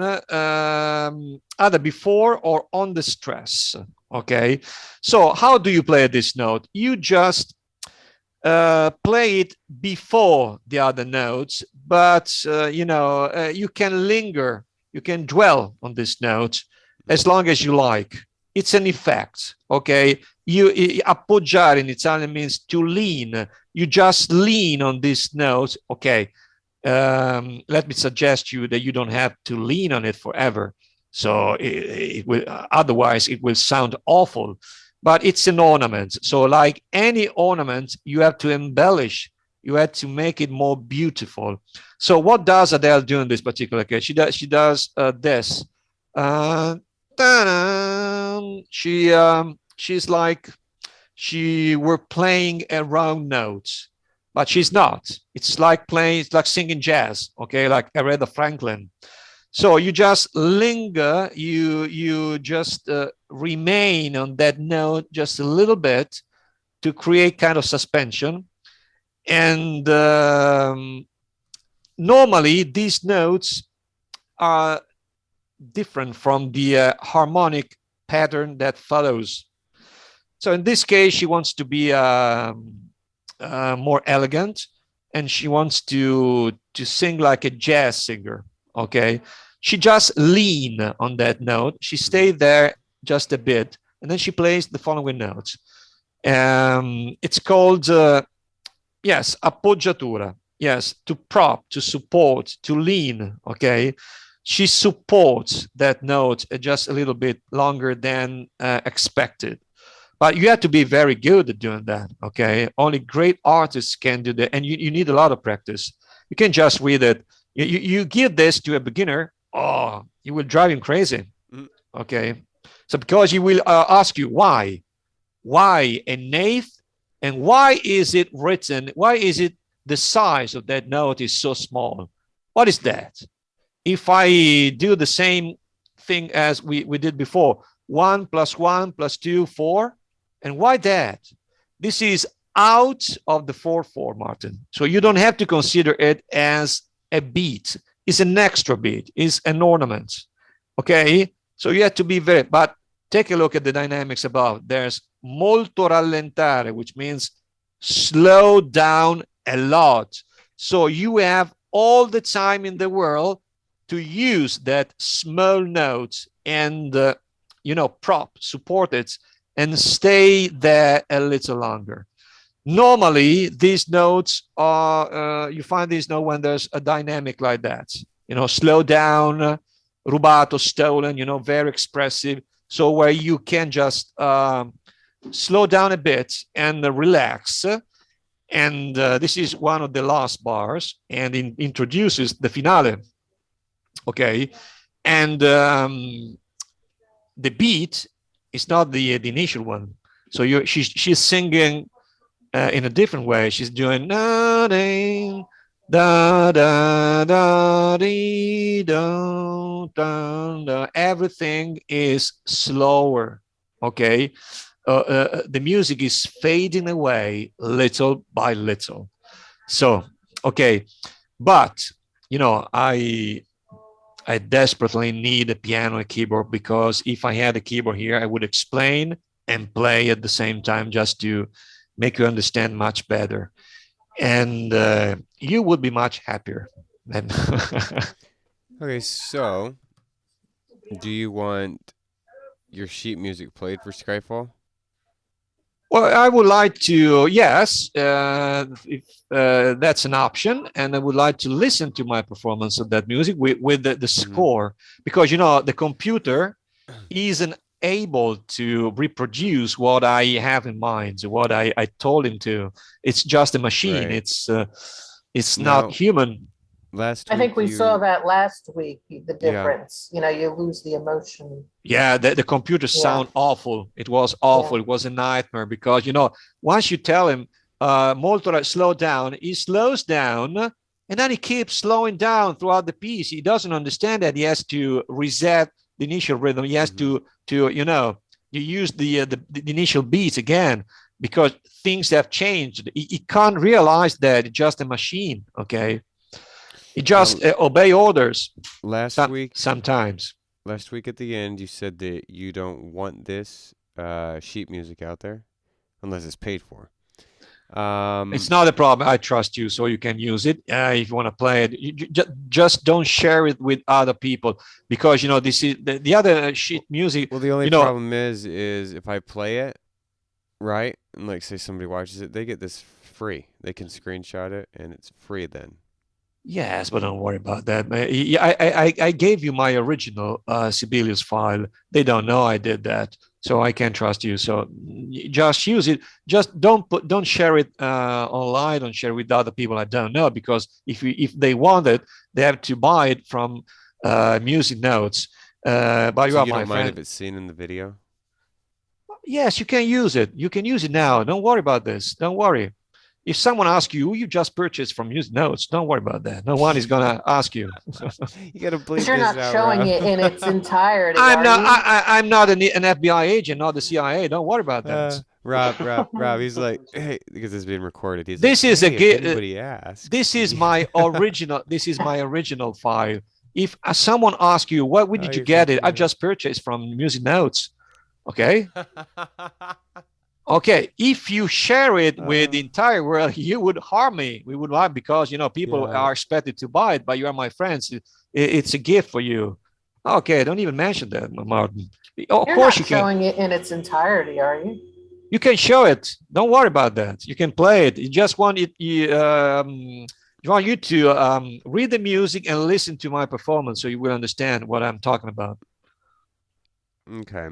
either before or on the stress. Okay, so how do you play this note? You just play it before the other notes, but you can linger, you can dwell on this note as long as you like. It's an effect. Okay, appoggiare in Italian means to lean. You just lean on this note. Okay. Let me suggest you that you don't have to lean on it forever. So it will, otherwise it will sound awful, but it's an ornament. So like any ornament, you have to embellish, you have to make it more beautiful. So what does Adele do in this particular case? She does this. She's like she were playing a round note. But she's not. It's like singing jazz, okay, like Aretha Franklin. So you just linger, you just remain on that note just a little bit to create kind of suspension. And normally these notes are different from the harmonic pattern that follows. So in this case, she wants to be more elegant, and she wants to sing like a jazz singer. Okay, she just lean on that note. She stayed there just a bit, and then she plays the following notes. It's called yes, appoggiatura. Yes, to prop, to support, to lean. Okay, she supports that note just a little bit longer than expected. But you have to be very good at doing that, okay? Only great artists can do that, and you need a lot of practice. You can't just read it. You give this to a beginner, oh, you will drive him crazy, okay? So because he will ask you why an eighth, and why is it written, why is it the size of that note is so small? What is that? If I do the same thing as we did before, 1 + 1 + 2, 4, and why that? This is out of the 4/4, Martin. So you don't have to consider it as a beat. It's an extra beat. It's an ornament. Okay? So you have to be very, but take a look at the dynamics above. There's molto rallentare, which means slow down a lot. So you have all the time in the world to use that small notes and, you know, support it and stay there a little longer. Normally, these notes are, you find these notes when there's a dynamic like that, you know, slow down, rubato, stolen, you know, very expressive. So where you can just slow down a bit and relax. And this is one of the last bars, and introduces the finale. Okay. And the beat is not the initial one. So she's singing in a different way. She's doing da da da da dee, da, da, da. Everything is slower. Okay. The music is fading away little by little. So, okay, but you know, I desperately need a piano and keyboard, because if I had a keyboard here, I would explain and play at the same time, just to make you understand much better, and you would be much happier. Then. Okay, so do you want your sheet music played for Skyfall? Well, I would like to, yes, if that's an option, and I would like to listen to my performance of that music with the score, because, you know, the computer isn't able to reproduce what I have in mind, what I told him to. It's just a machine. Right. It's Now, not human. Last I week think we saw that last week, the difference. You know, you lose the emotion. Yeah, the computer sound awful. It was awful. It was a nightmare, because, you know, once you tell him, molto, slow down, he slows down, and then he keeps slowing down throughout the piece. He doesn't understand that he has to reset the initial rhythm. He has to you know, you use the initial beats again, because things have changed. He can't realize that it's just a machine. Okay. It just obey orders. Last week, sometimes. Last week at the end, you said that you don't want this sheet music out there unless it's paid for. It's not a problem. I trust you, so you can use it if you want to play it. You just don't share it with other people, because, you know, this is the other sheet music. Well, the only you know, problem is if I play it, right, and like say somebody watches it, they get this free. They can screenshot it, and it's free then. Yes, but don't worry about that. I gave you my original Sibelius file. They don't know I did that, so I can trust you. So just use it. Just don't share it online. Don't share it with other people I don't know, because if they want it, they have to buy it from Music Notes. But So you are you my don't mind friend. if it's seen in the video? Yes, you can use it. You can use it now. Don't worry about this. Don't worry. If someone asks you, you just purchased from Music Notes, don't worry about that. No one is gonna ask you. You gotta bleep this You're not out, showing Rob. it in its entirety. I'm not. You? I'm not an FBI agent, not the CIA. Don't worry about that. Rob. He's like, hey, because it's being recorded. He's This like, is hey, a if anybody asks. This is my original. This is my original file. If someone asks you, where did you get it? I've just purchased from Music Notes. Okay. Okay, if you share it with the entire world, you would harm me. We would harm, because, you know, people are expected to buy it, but you are my friends. It's a gift for you. Okay, don't even mention that, Martin. Of course you can. You're not showing it in its entirety, are you? You can show it. Don't worry about that. You can play it. You just want it. You want you to read the music and listen to my performance, so you will understand what I'm talking about. Okay.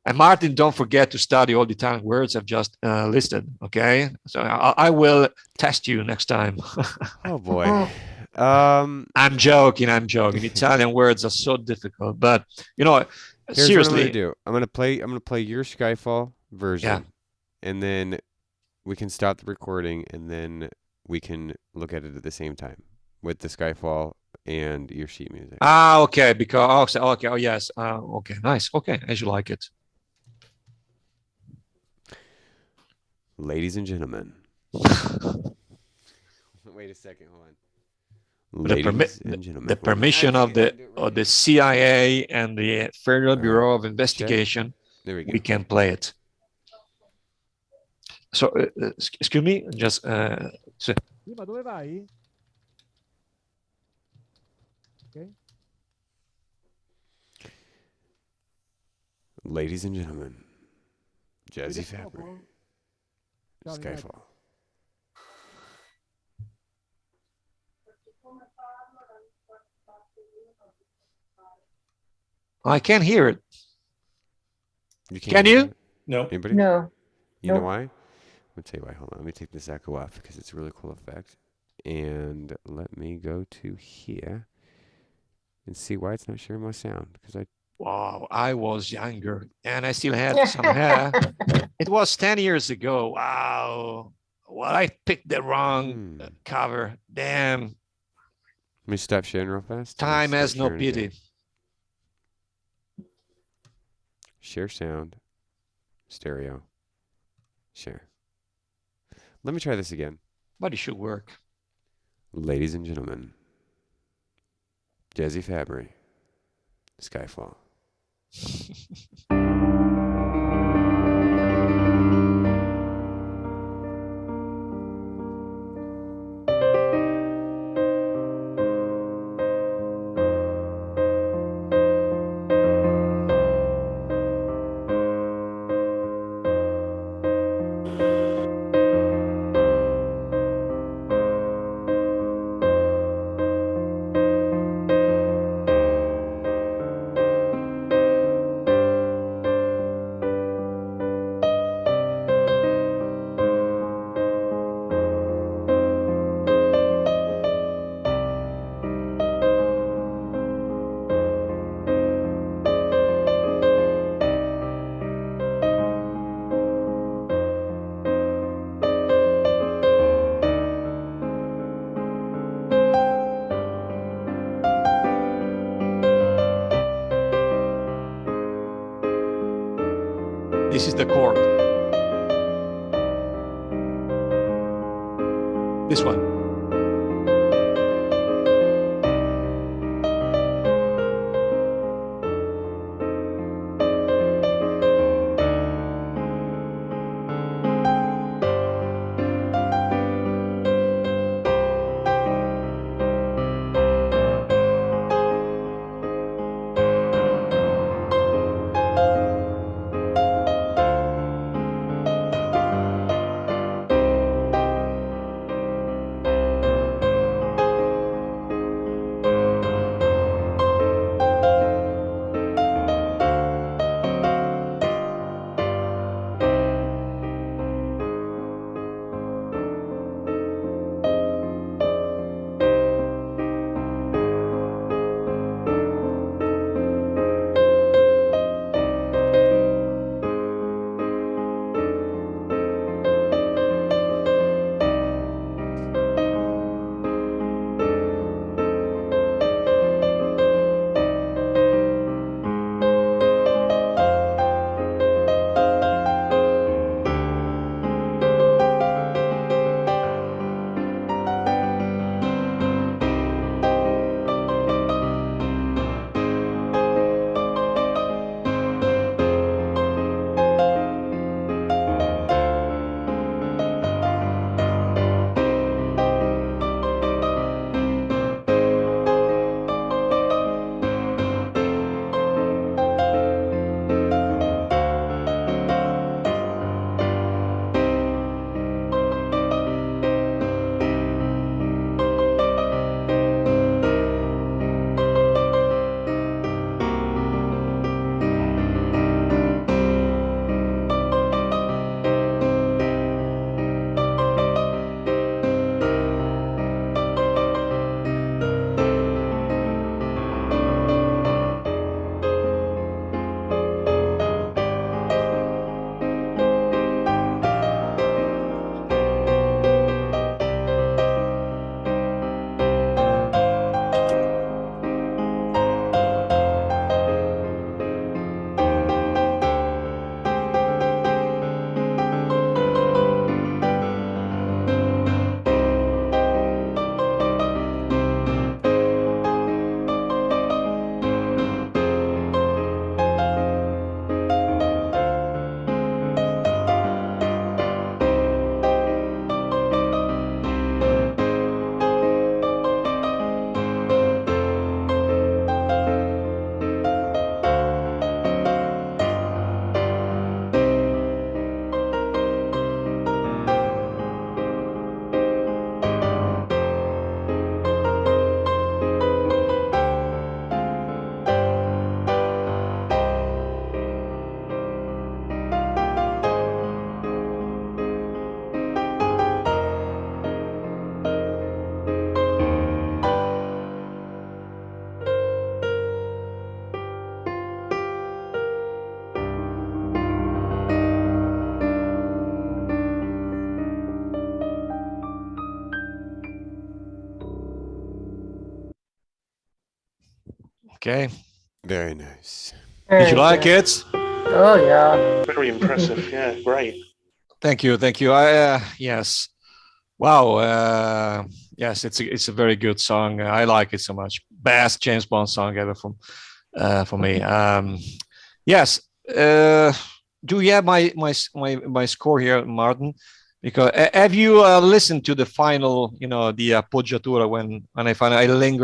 And Martin, don't forget to study all the Italian words I've just listed. Okay, so I will test you next time. Oh boy. I'm joking. Italian words are so difficult, but, you know, here's seriously. what I'm gonna do. I'm gonna play your Skyfall version, and then we can stop the recording, and then we can look at it at the same time with the Skyfall and your sheet music. Okay. Because okay. Oh yes. Okay. Nice. Okay. As you like it. Ladies and gentlemen. Wait a second, hold on. Ladies and gentlemen. The permission of the CIA and the Federal Bureau of Investigation. There we go. We can play it. So, excuse me, just. Ma dove vai? Okay. Ladies and gentlemen, Jazzy Fabbry, Skyfall. I can't hear it. You Can hear you? that? No. Anybody? No. You know Nope. why? Let me tell you why. Hold on. Let me take this echo off because it's a really cool effect. And let me go to here and see why it's not sharing my sound. Because Wow, I was younger and I still had some hair. It was 10 years ago. Wow. Well, I picked the wrong cover. Damn. Let me stop sharing real fast. Time Start has no sharing again. pity. Share sound. Stereo. Share. Let me try this again. But it should work. Ladies and gentlemen, Jazzy Fabbry, Skyfall. This is the chord. This one. Okay. Very nice. Did you Very like good. it? Oh, yeah. Very impressive. Yeah, great. Thank you. Thank you. Yes. Wow. Yes, it's a very good song. I like it so much. Best James Bond song ever for me. Yes. Do you have my score here, Martin? Because have you listened to the final, the appoggiatura when I linger